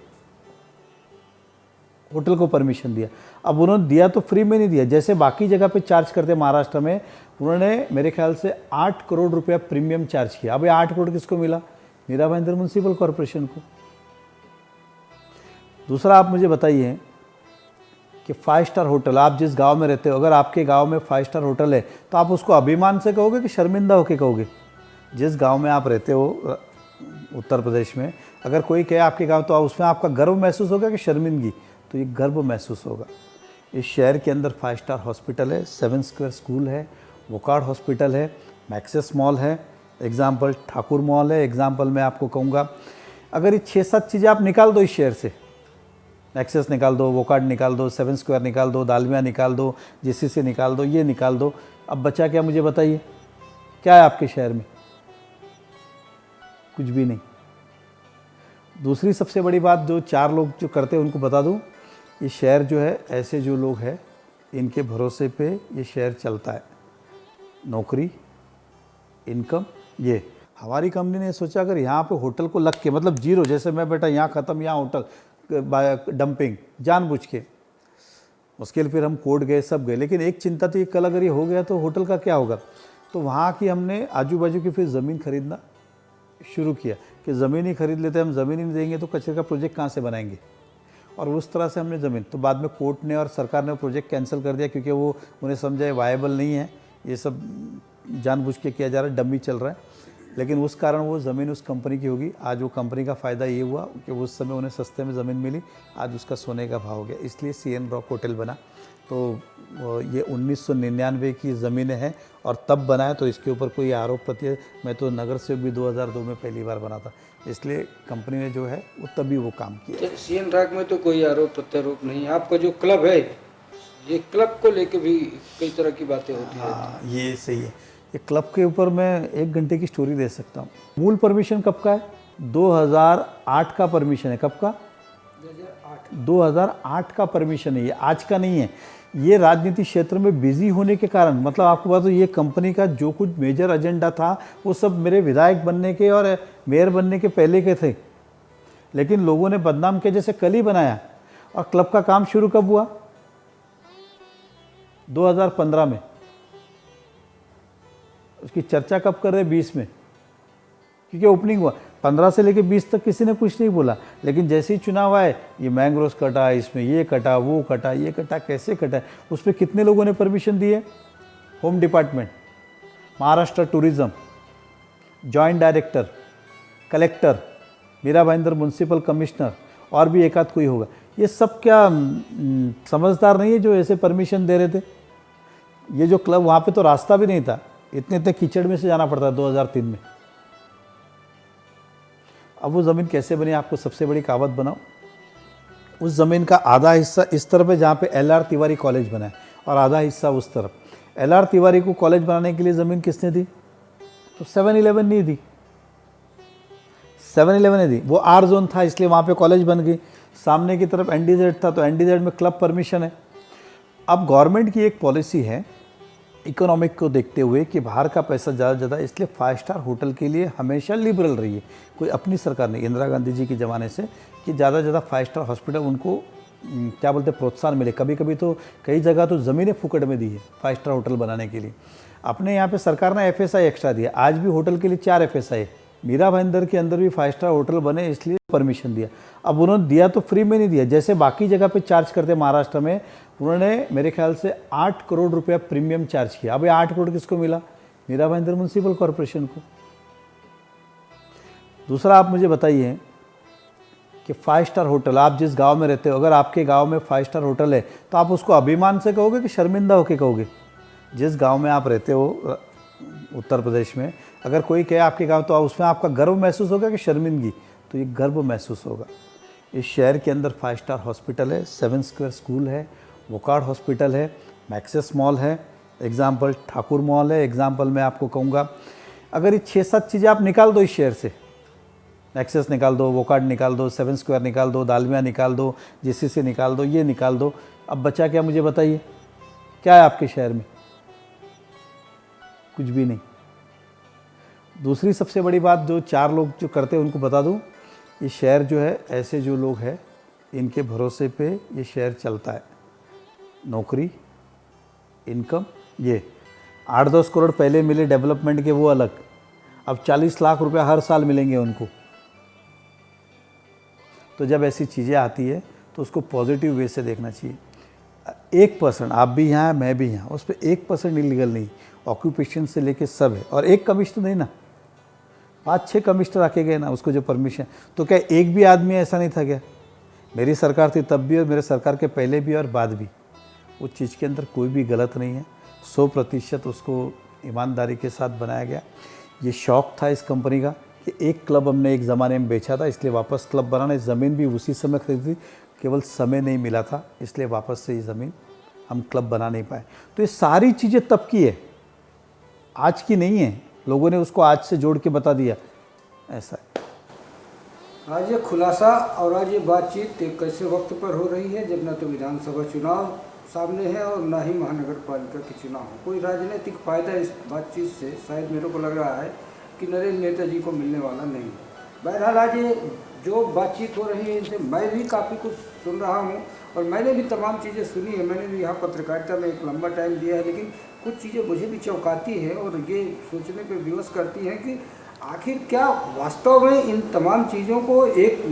होटल को परमिशन दिया। अब उन्होंने दिया तो फ्री में नहीं दिया, जैसे बाकी जगह पे चार्ज करते महाराष्ट्र में, उन्होंने मेरे ख्याल से 8 करोड़ रुपया प्रीमियम चार्ज किया। अब ये 8 करोड़ किसको मिला? मीरा भाईंदर म्युनिसिपल कॉरपोरेशन को। दूसरा, आप मुझे बताइए कि 5 स्टार होटल, आप जिस गांव में रहते हो, अगर आपके गांव में 5 स्टार होटल है तो आप उसको अभिमान से कहोगे कि शर्मिंदा होके कहोगे? जिस गांव में आप रहते हो उत्तर प्रदेश में, अगर कोई कहे आपके गांव, तो उसमें आपका गर्व महसूस होगा कि शर्मिंदगी? तो ये गर्व महसूस होगा। इस शहर के अंदर 5 स्टार हॉस्पिटल है, 7 स्क्वायर स्कूल है, वोकार्ड हॉस्पिटल है, मैक्सेस मॉल है, एग्जाम्पल ठाकुर मॉल है। एग्जाम्पल मैं आपको कहूँगा, अगर ये 6-7 चीज़ें आप निकाल दो इस शहर से, मैक्सेस निकाल दो, वोकार्ड निकाल दो, 7 स्क्वायर निकाल दो, दालमिया निकाल दो, GCC निकाल दो, ये निकाल दो, अब बचा क्या मुझे बताइए? क्या है आपके शहर में? कुछ भी नहीं। दूसरी सबसे बड़ी बात जो 4 लोग जो करते हैं उनको बता दूं, ये शहर जो है, ऐसे जो लोग हैं इनके भरोसे पे ये शहर चलता है। नौकरी, इनकम, ये हमारी कंपनी ने सोचा अगर यहाँ पे होटल को लग के, मतलब जीरो, जैसे मैं बेटा यहाँ ख़त्म, यहाँ होटल डंपिंग जानबूझ के, उसके लिए फिर हम कोर्ट गए, सब गए, लेकिन एक चिंता थी, कल अगर ये हो गया तो होटल का क्या होगा? तो वहाँ की हमने आजू बाजू की फिर ज़मीन खरीदना शुरू किया कि ज़मीन ही खरीद लेते, हम ज़मीन ही नहीं देंगे तो कचरे का प्रोजेक्ट कहाँ से बनाएंगे? और उस तरह से हमने ज़मीन, तो बाद में कोर्ट ने और सरकार ने प्रोजेक्ट कैंसिल कर दिया, क्योंकि वो उन्हें समझा वायबल नहीं है, ये सब जानबूझ के किया जा रहा है, डमी चल रहा है। लेकिन उस कारण वो ज़मीन उस कंपनी की होगी। आज वो कंपनी का फ़ायदा ये हुआ कि उस समय उन्हें सस्ते में ज़मीन मिली, आज उसका सोने का भाव हो गया, इसलिए CN रॉक होटल बना। तो ये 1999 की ज़मीनें हैं और तब बनाया, तो इसके ऊपर कोई आरोप प्रत्यारोप, मैं तो नगर सेवक भी 2002 में पहली बार बना था, इसलिए कंपनी ने जो है वो तभी वो काम किया। CN रॉक में तो कोई आरोप प्रत्यारोप नहीं। आपका जो क्लब है, ये क्लब को लेके भी कई तरह की बातें होती हैं। हाँ, ये सही है। ये क्लब के ऊपर मैं 1 घंटे की स्टोरी दे सकता हूँ। मूल परमिशन कब का है? 2008 का परमिशन है। कब का? 2008 का परमिशन है, ये आज का नहीं है। ये राजनीति क्षेत्र में बिजी होने के कारण, मतलब आपको बता दो, ये कंपनी का जो कुछ मेजर एजेंडा था वो सब मेरे विधायक बनने के और मेयर बनने के पहले के थे, लेकिन लोगों ने बदनाम किया, जैसे कल ही बनाया। और क्लब का काम शुरू कब हुआ? 2015 में। उसकी चर्चा कब कर रहे? 20 में, क्योंकि ओपनिंग हुआ। 15 से लेके 20 तक किसी ने कुछ नहीं बोला, लेकिन जैसे ही चुनाव आए, ये मैंग्रोव्स कटा, इसमें ये कटा, वो कटा, ये कटा, कैसे कटा, उस पर कितने लोगों ने परमिशन दी है? Home department, Maharashtra tourism, joint director, collector, Mira Bhayandar municipal commissioner, और भी एक आध कोई होगा। ये सब क्या समझदार नहीं है जो ऐसे परमिशन दे रहे थे? ये जो क्लब, वहाँ पे तो रास्ता भी नहीं था, इतने इतने कीचड़ में से जाना पड़ता 2003 में। अब वो ज़मीन कैसे बनी, आपको सबसे बड़ी कहावत बनाओ। उस ज़मीन का आधा हिस्सा इस तरफ है जहाँ पे LR तिवारी कॉलेज बना है, और आधा हिस्सा उस तरफ। LR तिवारी को कॉलेज बनाने के लिए ज़मीन किसने दी? तो 7-11 नहीं दी, 7-11 ने दी। वो R जोन था इसलिए वहाँ पे कॉलेज बन गई। सामने की तरफ NDZ था तो NDZ में क्लब परमिशन है। अब गवर्नमेंट की एक पॉलिसी है इकोनॉमिक को देखते हुए कि बाहर का पैसा ज़्यादा से ज़्यादा, इसलिए 5 स्टार होटल के लिए हमेशा लिबरल रही है। कोई अपनी सरकार नहीं, इंदिरा गांधी जी के ज़माने से, कि ज़्यादा से ज़्यादा 5 स्टार हॉस्पिटल उनको क्या बोलते हैं प्रोत्साहन मिले। कभी कभी तो कई जगह तो ज़मीनें फुकट में दी है 5 स्टार होटल बनाने के लिए। अपने यहाँ पे सरकार ने FSI एक्स्ट्रा दिया, आज भी होटल के लिए 4 FSI। मीरा भाईंदर के अंदर भी 5 स्टार होटल बने इसलिए परमिशन दिया। अब उन्होंने दिया तो फ्री में नहीं दिया, जैसे बाकी जगह पे चार्ज करते महाराष्ट्र में, उन्होंने मेरे ख्याल से 8 करोड़ रुपया प्रीमियम चार्ज किया। अब ये 8 करोड़ किसको मिला? मीरा भाईंदर म्यूनसिपल कॉरपोरेशन को। दूसरा आप मुझे बताइए कि 5 स्टार होटल, आप जिस गांव में रहते हो, अगर आपके गांव में 5 स्टार होटल है तो आप उसको अभिमान से कहोगे कि शर्मिंदा होके कहोगे? जिस गांव में आप रहते हो उत्तर प्रदेश में, अगर कोई कहे आपके गांव तो उसमें आपका गर्व महसूस होगा कि शर्मिंदगी? तो ये गर्व महसूस होगा। इस शहर के अंदर 5 स्टार हॉस्पिटल है, 7 स्क्वायर स्कूल है, वोकार्ड हॉस्पिटल है, मैक्सेस मॉल है, एग्जाम्पल ठाकुर मॉल है, एग्जाम्पल मैं आपको कहूँगा। अगर ये 6-7 चीज़ें आप निकाल दो इस शहर से, एक्सेस निकाल दो, वोकार्ड निकाल दो, 7 स्क्वायर निकाल दो, दालमिया निकाल दो, GCC निकाल दो, ये निकाल दो, अब बचा क्या मुझे बताइए? क्या है आपके शहर में? कुछ भी नहीं। दूसरी सबसे बड़ी बात जो 4 लोग जो करते हैं उनको बता दूं, ये शहर जो है, ऐसे जो लोग हैं इनके भरोसे पे ये शहर चलता है। नौकरी, इनकम, ये 8-10 करोड़ पहले मिले डेवलपमेंट के वो अलग, अब 40 लाख रुपया हर साल मिलेंगे उनको। तो जब ऐसी चीज़ें आती है तो उसको पॉजिटिव वे से देखना चाहिए। 1% आप भी यहाँ, मैं भी यहाँ, उस पर 1% इलीगल नहीं, ऑक्यूपेशन से लेके सब है। और एक कमिश्नर नहीं ना, 5-6 कमिश्नर आके गए ना, उसको जो परमिशन, तो क्या एक भी आदमी ऐसा नहीं था क्या? मेरी सरकार थी तब भी और मेरे सरकार के पहले भी और बाद भी, उस चीज़ के अंदर कोई भी गलत नहीं है। 100% उसको ईमानदारी के साथ बनाया गया। ये शौक़ था इस कंपनी का कि एक क्लब हमने एक ज़माने में बेचा था, इसलिए वापस क्लब बनाने, ज़मीन भी उसी समय खरीदी, केवल समय नहीं मिला था, इसलिए वापस से ये ज़मीन हम क्लब बना नहीं पाए। तो ये सारी चीज़ें तब की है, आज की नहीं है। लोगों ने उसको आज से जोड़ के बता दिया, ऐसा है। आज ये खुलासा और आज ये बातचीत एक ऐसे वक्त पर हो रही है जब न तो विधानसभा चुनाव सामने है और ना ही महानगर पालिका के चुनाव। कोई राजनीतिक फायदा इस बातचीत से शायद मेरे को लग रहा है कि नरेंद्र मेहता जी को मिलने वाला नहीं है। बहरहाल आज ये जो बातचीत हो रही है इनसे मैं भी काफ़ी कुछ सुन रहा हूँ और मैंने भी तमाम चीज़ें सुनी है। मैंने भी यहाँ पत्रकारिता में एक लंबा टाइम दिया है, लेकिन कुछ चीज़ें मुझे भी चौंकाती है और ये सोचने पर विवश करती हैं कि आखिर क्या वास्तव में इन तमाम चीज़ों को एक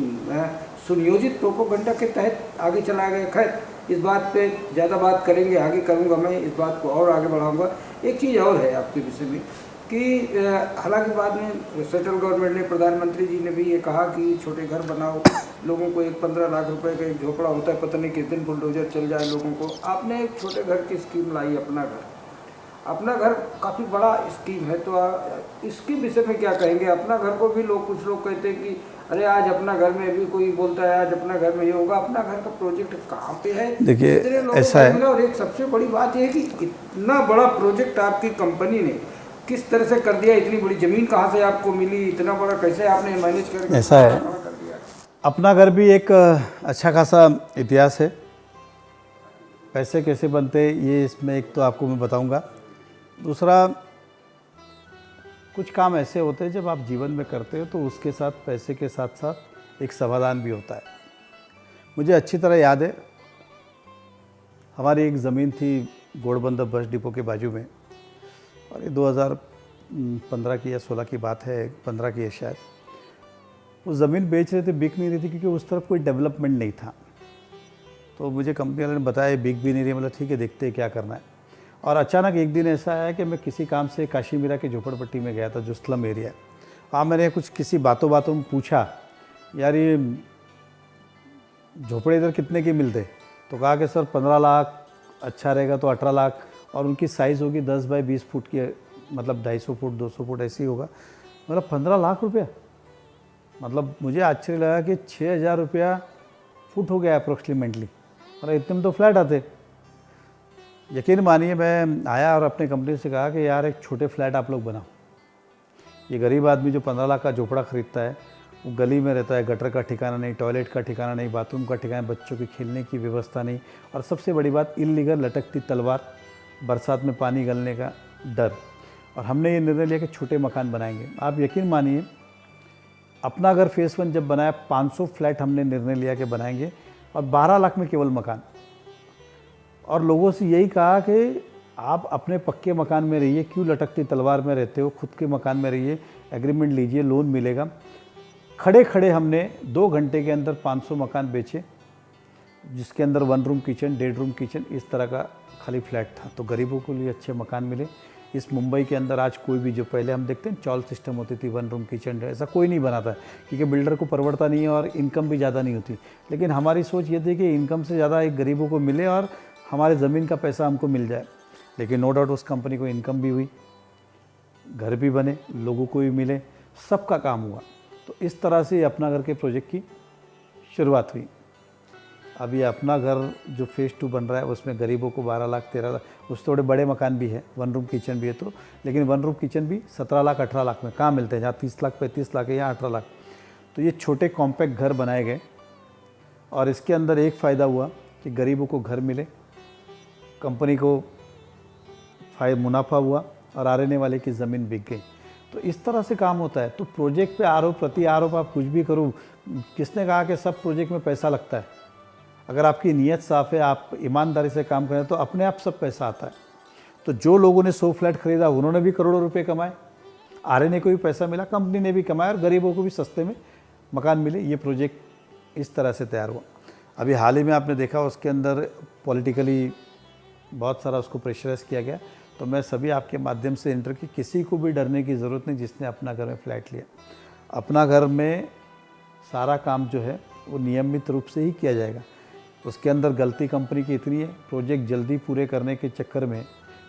सुनियोजित प्रोपोगंडा के तहत आगे चलाया गया। खैर, इस बात पे ज़्यादा बात करेंगे, आगे करूँगा मैं, इस बात को और आगे बढ़ाऊँगा। एक चीज़ और है आपके विषय में कि हालांकि बाद में सेंट्रल गवर्नमेंट ने, प्रधानमंत्री जी ने भी ये कहा कि छोटे घर बनाओ, लोगों को एक 15 लाख रुपए का एक झोपड़ा होता है, पता नहीं किस दिन बुलडोजर चल जाए लोगों को। आपने एक छोटे घर की स्कीम लाई, अपना घर। अपना घर काफ़ी बड़ा स्कीम है, तो इसके विषय में क्या कहेंगे? अपना घर को भी कुछ लोग कहते हैं कि अरे आज अपना घर में भी कोई बोलता है आज अपना घर में ये होगा। अपना घर का प्रोजेक्ट कहाँ पे है? देखिए ऐसा है, और एक सबसे बड़ी बात यह है कि इतना बड़ा प्रोजेक्ट आपकी कंपनी ने किस तरह से कर दिया? इतनी बड़ी ज़मीन कहाँ से आपको मिली? इतना बड़ा कैसे आपने मैनेज करके ऐसा है, अपना घर भी एक अच्छा खासा इतिहास है। पैसे कैसे बनते ये इसमें एक तो आपको मैं बताऊंगा। दूसरा, कुछ काम ऐसे होते हैं जब आप जीवन में करते हो तो उसके साथ पैसे के साथ साथ एक समाधान भी होता है। मुझे अच्छी तरह याद है, हमारी एक ज़मीन थी घोड़बंदर बस डिपो के बाजू में, और ये 2015 की या 16 की बात है, 15 की है शायद। वो ज़मीन बेच रहे थे, बिक नहीं रही थी क्योंकि उस तरफ कोई डेवलपमेंट नहीं था। तो मुझे कंपनी वाले ने बताया बिक भी नहीं रही, मतलब ठीक है देखते हैं क्या करना है। और अचानक एक दिन ऐसा आया कि मैं किसी काम से काशी मीरा के झोपड़पट्टी में गया था जो स्लम एरिया है। वहाँ मैंने कुछ किसी बातों में पूछा, यार ये झोपड़े इधर कितने के मिलते? तो कहा कि सर 15 लाख, अच्छा रहेगा तो 18 लाख, और उनकी साइज़ होगी 10 बाई 20 फुट की, मतलब 250 फुट 200 फुट ऐसी होगा। मतलब 15 लाख रुपया, मतलब मुझे आश्चर्य लगा कि 6,000 रुपया फुट हो गया अप्रोक्सीमेटली, मतलब इतने में तो फ्लैट आते। यकीन मानिए मैं आया और अपने कंपनी से कहा कि यार एक छोटे फ्लैट आप लोग बनाओ। ये गरीब आदमी जो 15 लाख का झोपड़ा खरीदता है वो गली में रहता है, गटर का ठिकाना नहीं, टॉयलेट का ठिकाना नहीं, बाथरूम का ठिकाना, बच्चों के खेलने की व्यवस्था नहीं, और सबसे बड़ी बात इल्लीगल लटकती तलवार, बरसात में पानी गलने का डर। और हमने ये निर्णय लिया कि छोटे मकान बनाएंगे। आप यकीन मानिए अपना घर फेस 1 जब बनाया 500 फ्लैट हमने निर्णय लिया कि बनाएंगे, और 12 लाख में केवल मकान। और लोगों से यही कहा कि आप अपने पक्के मकान में रहिए, क्यों लटकती तलवार में रहते हो, खुद के मकान में रहिए, एग्रीमेंट लीजिए, लोन मिलेगा। खड़े खड़े हमने 2 घंटे के अंदर 500 मकान बेचे, जिसके अंदर 1 रूम किचन, 1.5 रूम किचन इस तरह का खाली फ्लैट था। तो गरीबों के लिए अच्छे मकान मिले। इस मुंबई के अंदर आज कोई भी, जो पहले हम देखते हैं चॉल सिस्टम होती थी, 1 रूम किचन, ऐसा कोई नहीं बनाता, क्योंकि बिल्डर को परवड़ता नहीं है और इनकम भी ज़्यादा नहीं होती। लेकिन हमारी सोच ये थी कि इनकम से ज़्यादा एक गरीबों को मिले और हमारे ज़मीन का पैसा हमको मिल जाए। लेकिन नो डाउट उस कंपनी को इनकम भी हुई, घर भी बने, लोगों को भी मिले, सबका काम हुआ। तो इस तरह से अपना घर के प्रोजेक्ट की शुरुआत हुई। अब ये अपना घर जो फेज़ 2 बन रहा है उसमें गरीबों को 12 लाख 13 लाख, उस थोड़े बड़े मकान भी है, 1 रूम किचन भी है तो, लेकिन 1 रूम किचन भी 17 लाख 18 लाख में कहाँ मिलते हैं, जहाँ 30 लाख 35 लाख है, यहाँ 18 लाख। तो ये छोटे कॉम्पैक्ट घर बनाए गए और इसके अंदर एक फ़ायदा हुआ कि गरीबों को घर मिले, कंपनी को मुनाफा हुआ और आने वाले की ज़मीन बिक गई। तो इस तरह से काम होता है। तो प्रोजेक्ट पे आरोप प्रति आरोप आप कुछ भी करो, किसने कहा कि सब प्रोजेक्ट में पैसा लगता है? अगर आपकी नीयत साफ़ है, आप ईमानदारी से काम करें तो अपने आप सब पैसा आता है। तो जो लोगों ने 100 फ्लैट खरीदा उन्होंने भी करोड़ों रुपए कमाए, आरएनए को भी पैसा मिला, कंपनी ने भी कमाया और गरीबों को भी सस्ते में मकान मिले। ये प्रोजेक्ट इस तरह से तैयार हुआ। अभी हाल ही में आपने देखा उसके अंदर पॉलिटिकली बहुत सारा उसको प्रेशराइज किया गया। तो मैं सभी आपके माध्यम से इंटर की किसी को भी डरने की ज़रूरत नहीं जिसने अपना घर में फ्लैट लिया। अपना घर में सारा काम जो है वो नियमित रूप से ही किया जाएगा। उसके अंदर गलती कंपनी की इतनी है, प्रोजेक्ट जल्दी पूरे करने के चक्कर में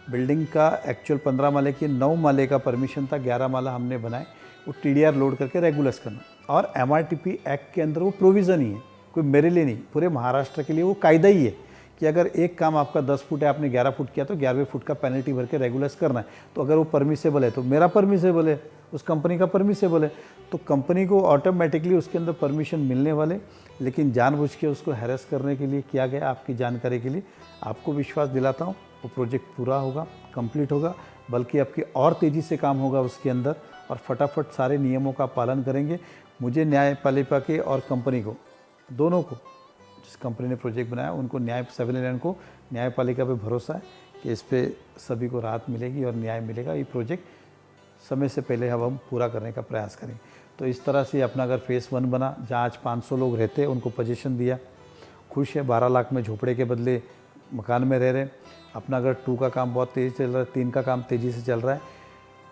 बिल्डिंग का एक्चुअल 15 माले की 9 माले का परमिशन था, 11 माला हमने बनाए, वो TDR लोड करके रेगुलस करना। और MRTP एक्ट के अंदर वो प्रोविज़न ही है, कोई मेरे लिए नहीं, पूरे महाराष्ट्र के लिए वो कायदा ही है कि अगर एक काम आपका 10 फुट है, आपने 11 फुट किया तो 11वें फुट का पेनल्टी भर के रेगुलस करना है। तो अगर वो परमिसेबल है तो मेरा परमिसेबल है, उस कंपनी का परमिसेबल है, तो कंपनी को ऑटोमेटिकली उसके अंदर परमिशन मिलने वाले। लेकिन जानबूझ के उसको हैरेस करने के लिए किया गया। आपकी जानकारी के लिए आपको विश्वास दिलाता हूँ, वो प्रोजेक्ट पूरा होगा, कंप्लीट होगा, बल्कि आपकी और तेज़ी से काम होगा उसके अंदर और फटाफट सारे नियमों का पालन करेंगे। मुझे न्यायपालिका के और कंपनी को, दोनों को, जिस कंपनी ने प्रोजेक्ट बनाया उनको, न्याय 7-Eleven को न्यायपालिका पे भरोसा है कि इस पे सभी को राहत मिलेगी और न्याय मिलेगा। ये प्रोजेक्ट समय से पहले हम पूरा करने का प्रयास करेंगे। तो इस तरह से अपना अगर फेज़ 1 बना, जहाँ आज 500 लोग रहते हैं उनको पोजीशन दिया, खुश है, 12 लाख में झोपड़े के बदले मकान में रह रहे। अपना अगर 2 का काम बहुत तेज़ी चल रहा है, 3 का काम तेज़ी से चल रहा है।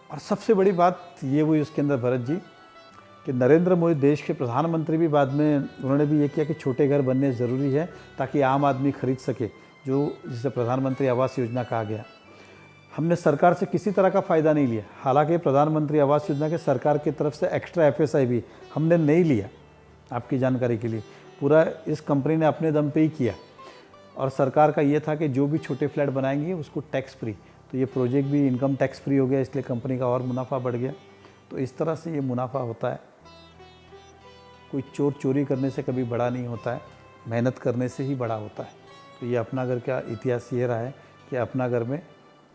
और सबसे बड़ी बात ये हुई उसके अंदर भरत जी कि नरेंद्र मोदी देश के प्रधानमंत्री भी बाद में उन्होंने भी ये किया कि छोटे घर बनने ज़रूरी है ताकि आम आदमी खरीद सके, जो जिसे प्रधानमंत्री आवास योजना कहा गया। हमने सरकार से किसी तरह का फ़ायदा नहीं लिया, हालांकि प्रधानमंत्री आवास योजना के सरकार की तरफ से एक्स्ट्रा FSI भी हमने नहीं लिया। आपकी जानकारी के लिए पूरा इस कंपनी ने अपने दम पे ही किया और सरकार का ये था कि जो भी छोटे फ्लैट बनाएंगे उसको टैक्स फ्री। तो ये प्रोजेक्ट भी इनकम टैक्स फ्री हो गया, इसलिए कंपनी का और मुनाफा बढ़ गया। तो इस तरह से ये मुनाफा होता है। कोई चोर चोरी करने से कभी बड़ा नहीं होता है, मेहनत करने से ही बड़ा होता है। तो ये अपना घर का इतिहास ये रहा है कि अपना घर में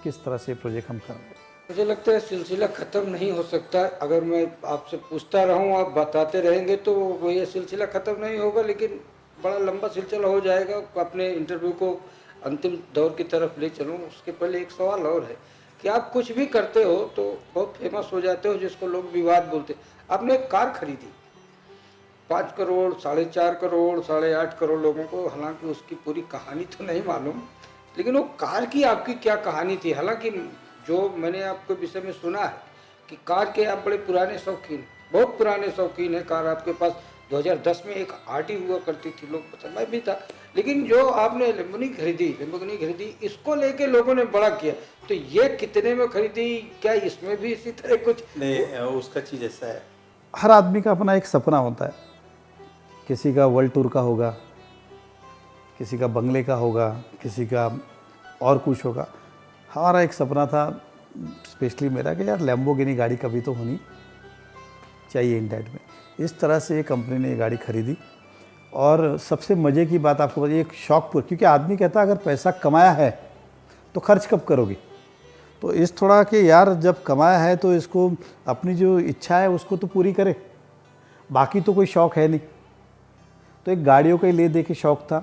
किस तरह से प्रोजेक्ट हम कर रहे हैं। मुझे लगता है सिलसिला ख़त्म नहीं हो सकता। अगर मैं आपसे पूछता रहूं, आप बताते रहेंगे तो वो ये सिलसिला ख़त्म नहीं होगा, लेकिन बड़ा लंबा सिलसिला हो जाएगा। अपने इंटरव्यू को अंतिम दौर की तरफ ले चलूँ उसके पहले एक सवाल और है कि आप कुछ भी करते हो तो बहुत फेमस हो जाते हो, जिसको लोग विवाद बोलते। आपने एक कार खरीदी 5 करोड़, 4.5 करोड़, 8.5 करोड़ लोगों को, हालांकि उसकी पूरी कहानी तो नहीं मालूम, लेकिन वो कार की आपकी क्या कहानी थी? हालांकि जो मैंने आपके विषय में सुना है कि कार के आप बड़े पुराने शौकीन, बहुत पुराने शौकीन है कार आपके पास। 2010 में एक आरटी हुआ करती थी, लोग पता, मैं भी था। लेकिन जो आपने लेम्बोर्गिनी खरीदी, इसको लेके लोगों ने बड़ा किया। तो ये कितने में खरीदी? क्या इसमें भी इसी तरह कुछ? नहीं, उसका चीज़ ऐसा है, हर आदमी का अपना एक सपना होता है। किसी का वर्ल्ड टूर का होगा, किसी का बंगले का होगा, किसी का और कुछ होगा। हमारा एक सपना था, स्पेशली मेरा, कि यार लैम्बोर्गिनी गाड़ी कभी तो होनी चाहिए इंडिया में। इस तरह से ये कंपनी ने ये गाड़ी खरीदी। और सबसे मज़े की बात आपको बताइए, एक शौक पूरा, क्योंकि आदमी कहता है अगर पैसा कमाया है तो खर्च कब करोगे। तो इस थोड़ा कि यार जब कमाया है तो इसको, अपनी जो इच्छा है उसको तो पूरी करे, बाकी तो कोई शौक़ है नहीं। तो एक गाड़ियों का ही ले दे के शौक़ था,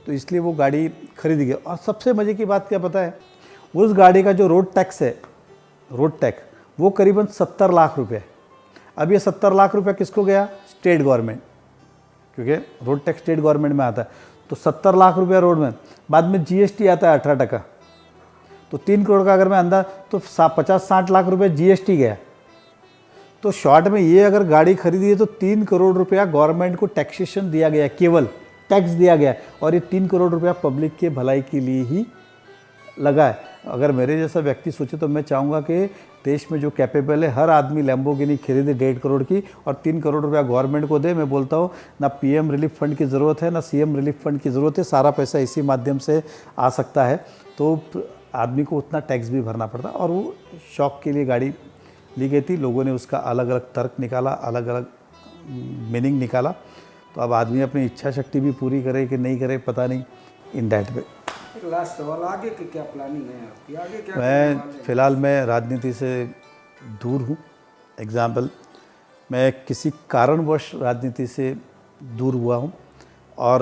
तो इसलिए वो गाड़ी खरीद गया। और सबसे मज़े की बात क्या पता है, उस गाड़ी का जो रोड टैक्स है, रोड टैक्स, वो करीबन 70 लाख रुपए है। अब ये 70 लाख रुपए किसको गया? स्टेट गवर्नमेंट, क्योंकि रोड टैक्स स्टेट गवर्नमेंट में आता है। तो 70 लाख रुपया रोड में, बाद में जीएसटी आता है 18%, तो 3 करोड़ का अगर मैं अंदाज, तो 50-60 लाख रुपए जीएसटी गया। तो शॉर्ट में ये अगर गाड़ी खरीदी है तो 3 करोड़ रुपया गवर्नमेंट को टैक्सेशन दिया गया, केवल टैक्स दिया गया, और ये 3 करोड़ रुपया पब्लिक के भलाई के लिए ही लगा है। अगर मेरे जैसा व्यक्ति सोचे तो मैं चाहूँगा कि देश में जो कैपेबल है हर आदमी लैम्बोर्गिनी खरीदे 1.5 करोड़ की और 3 करोड़ रुपया गवर्नमेंट को दे। मैं बोलता हूँ ना पीएम रिलीफ फंड की ज़रूरत है ना सीएम रिलीफ फंड की ज़रूरत है, सारा पैसा इसी माध्यम से आ सकता है। तो आदमी को उतना टैक्स भी भरना पड़ता, और वो शौक़ के लिए गाड़ी ली गई थी। लोगों ने उसका अलग अलग तर्क निकाला, अलग अलग मीनिंग निकाला। तो अब आदमी अपनी इच्छा शक्ति भी पूरी करे कि नहीं करे पता नहीं, इन दैट वे। एक लास्ट सवाल, आगे की क्या प्लानिंग है आपकी? आगे क्या? मैं फ़िलहाल मैं राजनीति से दूर हूँ। एग्ज़ाम्पल, मैं किसी कारणवश राजनीति से दूर हुआ हूँ और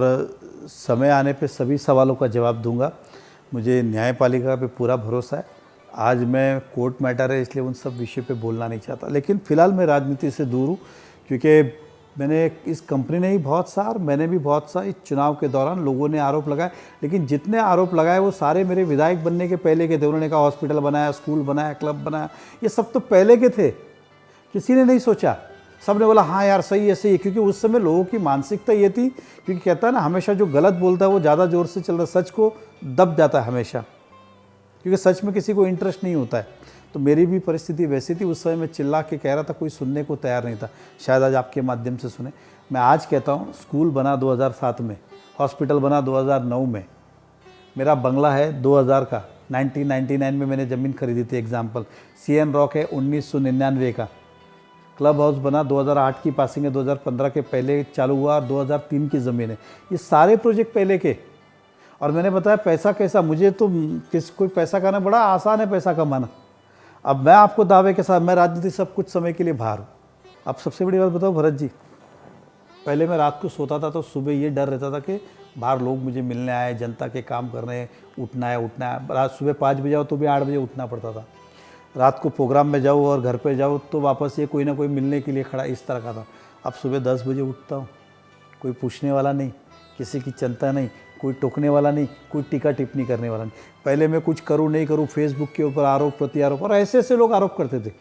समय आने पे सभी सवालों का जवाब दूंगा। मुझे न्यायपालिका पे पूरा भरोसा है। आज मैं कोर्ट मैटर है इसलिए उन सब विषय पे बोलना नहीं चाहता, लेकिन फ़िलहाल मैं राजनीति से दूर हूँ, क्योंकि मैंने इस कंपनी ने ही बहुत सा और मैंने भी बहुत सा इस चुनाव के दौरान लोगों ने आरोप लगाए, लेकिन जितने आरोप लगाए वो सारे मेरे विधायक बनने के पहले के थे। उन्होंने कहा हॉस्पिटल बनाया, स्कूल बनाया, क्लब बनाया, ये सब तो पहले के थे, किसी ने नहीं सोचा। सब ने बोला हाँ यार सही है सही है, क्योंकि उस समय लोगों की मानसिकता ये थी, क्योंकि कहता है ना हमेशा जो गलत बोलता है वो ज़्यादा ज़ोर से चलता है, सच को दब जाता है हमेशा, क्योंकि सच में किसी को इंटरेस्ट नहीं होता है। तो मेरी भी परिस्थिति वैसी थी। उस समय मैं चिल्ला के कह रहा था, कोई सुनने को तैयार नहीं था। शायद आज आपके माध्यम से सुने। मैं आज कहता हूँ, स्कूल बना 2007 में, हॉस्पिटल बना 2009 में, मेरा बंगला है 2000 का, 1999 में मैंने ज़मीन खरीदी थी। एग्जाम्पल, CN रॉक है 1999 का, क्लब हाउस बना 2008 की पासिंग है, 2015 के पहले चालू हुआ, और 2003 की ज़मीन है। ये सारे प्रोजेक्ट पहले के। और मैंने बताया पैसा कैसा, मुझे तो कोई पैसा कमाना बड़ा आसान है, पैसा कमाना। अब मैं आपको दावे के साथ, मैं राजनीति सब कुछ समय के लिए बाहर हूँ। अब सबसे बड़ी बात बताओ भरत जी, पहले मैं रात को सोता था तो सुबह ये डर रहता था कि बाहर लोग मुझे मिलने आए, जनता के काम करने, उठना है। रात सुबह 5 बजे आओ तो भी 8 बजे उठना पड़ता था। रात को प्रोग्राम में जाओ और घर पे जाओ तो वापस ये कोई ना कोई मिलने के लिए खड़ा, इस तरह का था। अब सुबह 10 बजे उठता हूँ, कोई पूछने वाला नहीं, किसी की चिंता नहीं, कोई टोकने वाला नहीं, कोई टीका टिप्पणी करने वाला नहीं। पहले मैं कुछ करूँ नहीं करूँ, फेसबुक के ऊपर आरोप प्रत्यारोप, और ऐसे ऐसे लोग आरोप करते थे।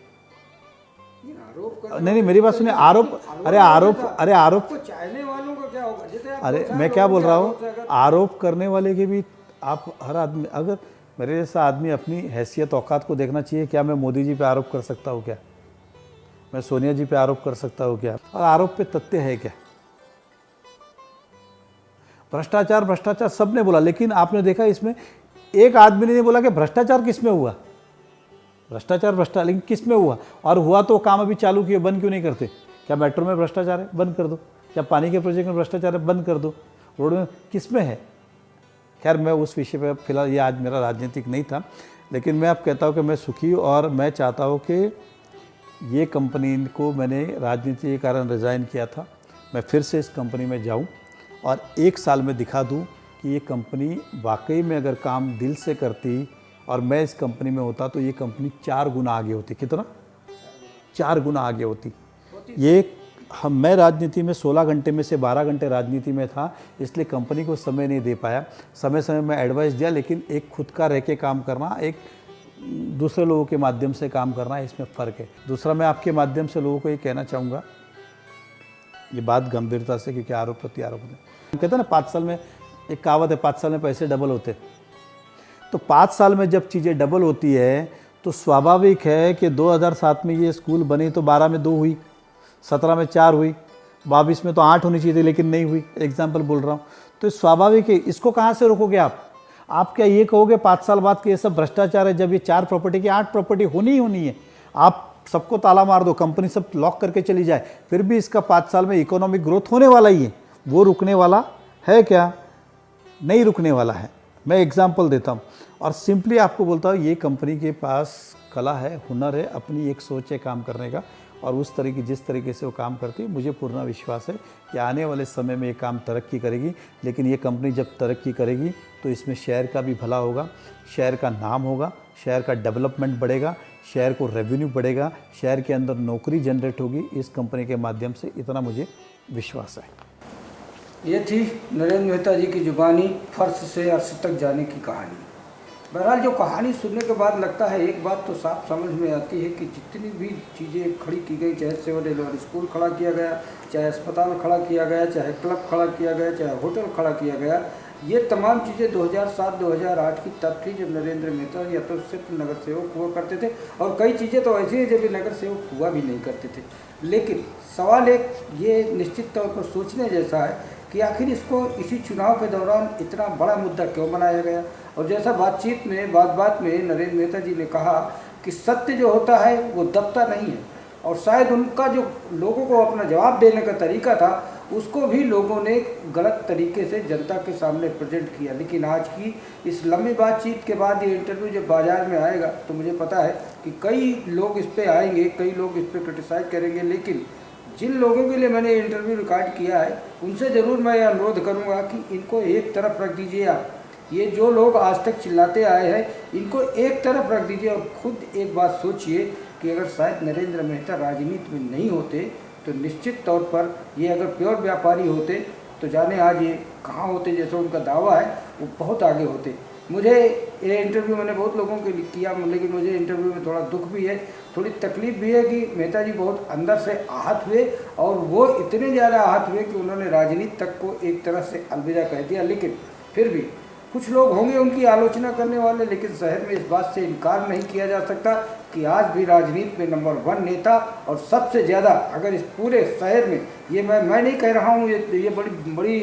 नहीं मेरी बात सुनिए, आरोप, अरे आरोप चाहने वालों को क्या होगा? जैसे अरे मैं क्या बोल रहा हूँ, आरोप करने वाले के भी आप हर आदमी, अगर मेरे जैसा आदमी अपनी हैसियत औकात को देखना चाहिए। क्या मैं मोदी जी पे आरोप कर सकता हूँ क्या? मैं सोनिया जी पे आरोप कर सकता हूँ क्या? और आरोप पे तथ्य है क्या? भ्रष्टाचार भ्रष्टाचार सब ने बोला, लेकिन आपने देखा इसमें एक आदमी ने नहीं बोला कि भ्रष्टाचार किस में हुआ। भ्रष्टाचार लेकिन किस में हुआ, और हुआ तो काम अभी चालू किए, बंद क्यों नहीं करते? क्या मेट्रो में भ्रष्टाचार है? बंद कर दो। क्या पानी के प्रोजेक्ट में भ्रष्टाचार है? बंद कर दो। रोड में किस में है? खैर मैं उस विषय पर फिलहाल, ये आज मेरा राजनीतिक नहीं था, लेकिन मैं अब कहता हूँ कि मैं सुखी हूँ, और मैं चाहता हूँ कि ये कंपनी को मैंने राजनीति के कारण रिज़ाइन किया था, मैं फिर से इस कंपनी में जाऊँ और 1 साल में दिखा दूँ कि ये कंपनी वाकई में अगर काम दिल से करती और मैं इस कंपनी में होता तो ये कंपनी 4 गुना आगे होती। कितना? 4 गुना आगे होती। ये मैं राजनीति में 16 घंटे में से 12 घंटे राजनीति में था, इसलिए कंपनी को समय नहीं दे पाया। समय समय में एडवाइस दिया, लेकिन एक खुद का रह के काम करना, एक दूसरे लोगों के माध्यम से काम करना, इसमें फ़र्क है। दूसरा, मैं आपके माध्यम से लोगों को ये कहना चाहूँगा, ये बात गंभीरता से, क्योंकि आरोप प्रत्यारोप है। कहते हैं ना 5 साल में, एक कहावत है 5 साल में पैसे डबल होते। तो 5 साल में जब चीज़ें डबल होती है तो स्वाभाविक है कि 2007 में ये स्कूल बनी तो 12 में 2 हुई, 17 में 4 हुई, 22 में तो 8 होनी चाहिए थी लेकिन नहीं हुई। एग्जाम्पल बोल रहा हूँ। तो स्वाभाविक है, इसको कहाँ से रोकोगे आप क्या ये कहोगे 5 साल बाद कि ये सब भ्रष्टाचार है, जब ये 4 प्रॉपर्टी की 8 प्रॉपर्टी होनी ही होनी है। आप सबको ताला मार दो, कंपनी सब लॉक करके चली जाए, फिर भी इसका 5 साल में इकोनॉमिक ग्रोथ होने वाला ही है। वो रुकने वाला है क्या? नहीं रुकने वाला है। मैं एग्जाम्पल देता हूँ और सिंपली आपको बोलता हूँ, ये कंपनी के पास कला है, हुनर है, अपनी एक सोच है काम करने का, और उस तरह की जिस तरीके से वो काम करती है, मुझे पूर्ण विश्वास है कि आने वाले समय में ये काम तरक्की करेगी। लेकिन ये कंपनी जब तरक्की करेगी तो इसमें शहर का भी भला होगा, शहर का नाम होगा, शहर का डेवलपमेंट बढ़ेगा, शहर को रेवेन्यू बढ़ेगा, शहर के अंदर नौकरी जनरेट होगी इस कंपनी के माध्यम से, इतना मुझे विश्वास है। ये थी नरेंद्र मेहता जी की जुबानी फर्श से अर्श तक जाने की कहानी। बहरहाल जो कहानी सुनने के बाद लगता है एक बात तो साफ समझ में आती है कि जितनी भी चीज़ें खड़ी की गई, चाहे सिविल डिलीवरी स्कूल खड़ा किया गया, चाहे अस्पताल खड़ा किया गया, चाहे क्लब खड़ा किया गया, चाहे होटल खड़ा किया गया, ये तमाम चीज़ें 2007-2008 की तब थी जब नरेंद्र मेहता या तो सिर्फ नगर सेवक हुआ करते थे, और कई चीज़ें तो ऐसी हैं जब ये नगर सेवक हुआ भी नहीं करते थे। लेकिन सवाल एक ये निश्चित तौर पर सोचने जैसा है कि आखिर इसको इसी चुनाव के दौरान इतना बड़ा मुद्दा क्यों बनाया गया। और जैसा बातचीत में बात में नरेंद्र मेहता जी ने कहा कि सत्य जो होता है वो दबता नहीं है, और शायद उनका जो लोगों को अपना जवाब देने का तरीका था उसको भी लोगों ने गलत तरीके से जनता के सामने प्रेजेंट किया। लेकिन आज की इस लंबी बातचीत के बाद ये इंटरव्यू जब बाज़ार में आएगा तो मुझे पता है कि कई लोग इस पर आएंगे, कई लोग इस पर क्रिटिसाइज करेंगे। लेकिन जिन लोगों के लिए मैंने इंटरव्यू रिकॉर्ड किया है उनसे ज़रूर मैं ये अनुरोध करूँगा कि इनको एक तरफ रख दीजिए आप। ये जो लोग आज तक चिल्लाते आए हैं इनको एक तरफ रख दीजिए और खुद एक बात सोचिए कि अगर शायद नरेंद्र मेहता राजनीति में नहीं होते तो निश्चित तौर पर ये अगर प्योर व्यापारी होते तो जाने आज ये कहाँ होते, जैसा उनका दावा है वो बहुत आगे होते। मुझे ये इंटरव्यू मैंने बहुत लोगों के लिए किया, लेकिन मुझे इंटरव्यू में थोड़ा दुख भी है, थोड़ी तकलीफ भी है कि मेहता जी बहुत अंदर से आहत हुए, और वो इतने ज़्यादा आहत हुए कि उन्होंने राजनीति तक को एक तरह से अलविदा कह दिया। लेकिन फिर भी कुछ लोग होंगे उनकी आलोचना करने वाले, लेकिन शहर में इस बात से इनकार नहीं किया जा सकता कि आज भी राजनीति में नंबर 1 नेता, और सबसे ज़्यादा अगर इस पूरे शहर में, ये मैं नहीं कह रहा हूँ, ये बड़ी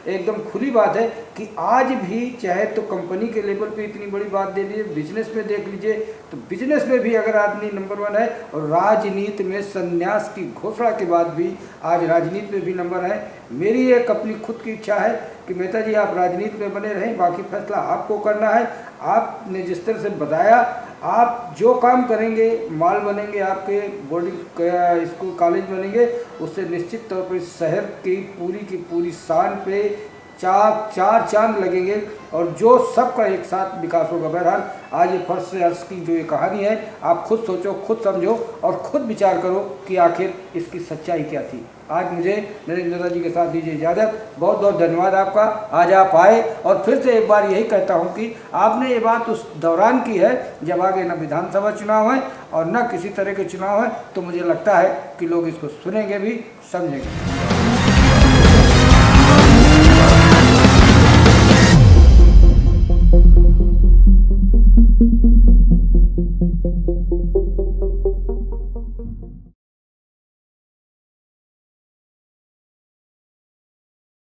एकदम खुली बात है कि आज भी चाहे तो कंपनी के लेवल पे इतनी बड़ी बात दे लीजिए, बिजनेस में देख लीजिए तो बिजनेस में भी अगर आदमी नंबर 1 है, और राजनीति में संन्यास की घोषणा के बाद भी आज राजनीति में भी नंबर है। मेरी एक अपनी खुद की इच्छा है कि मेहता जी आप राजनीति में बने रहें, बाकी फैसला आपको करना है। आपने जिस तरह से बताया, आप जो काम करेंगे, माल बनेंगे, आपके बोर्डिंग स्कूल कॉलेज बनेंगे, उससे निश्चित तौर पर इस शहर की पूरी शान पे चार चांद लगेंगे, और जो सबका एक साथ विकास होगा। बहरहाल आज ये फर्श से अर्श की जो ये कहानी है, आप खुद सोचो, खुद समझो और खुद विचार करो कि आखिर इसकी सच्चाई क्या थी। आज मुझे नरेंद्र मेहता जी के साथ दीजिए इजाज़त। बहुत बहुत धन्यवाद आपका, आज आप आए। और फिर से एक बार यही कहता हूँ कि आपने ये बात उस दौरान की है जब आगे न विधानसभा चुनाव है और न किसी तरह के चुनाव है, तो मुझे लगता है कि लोग इसको सुनेंगे भी, समझेंगे।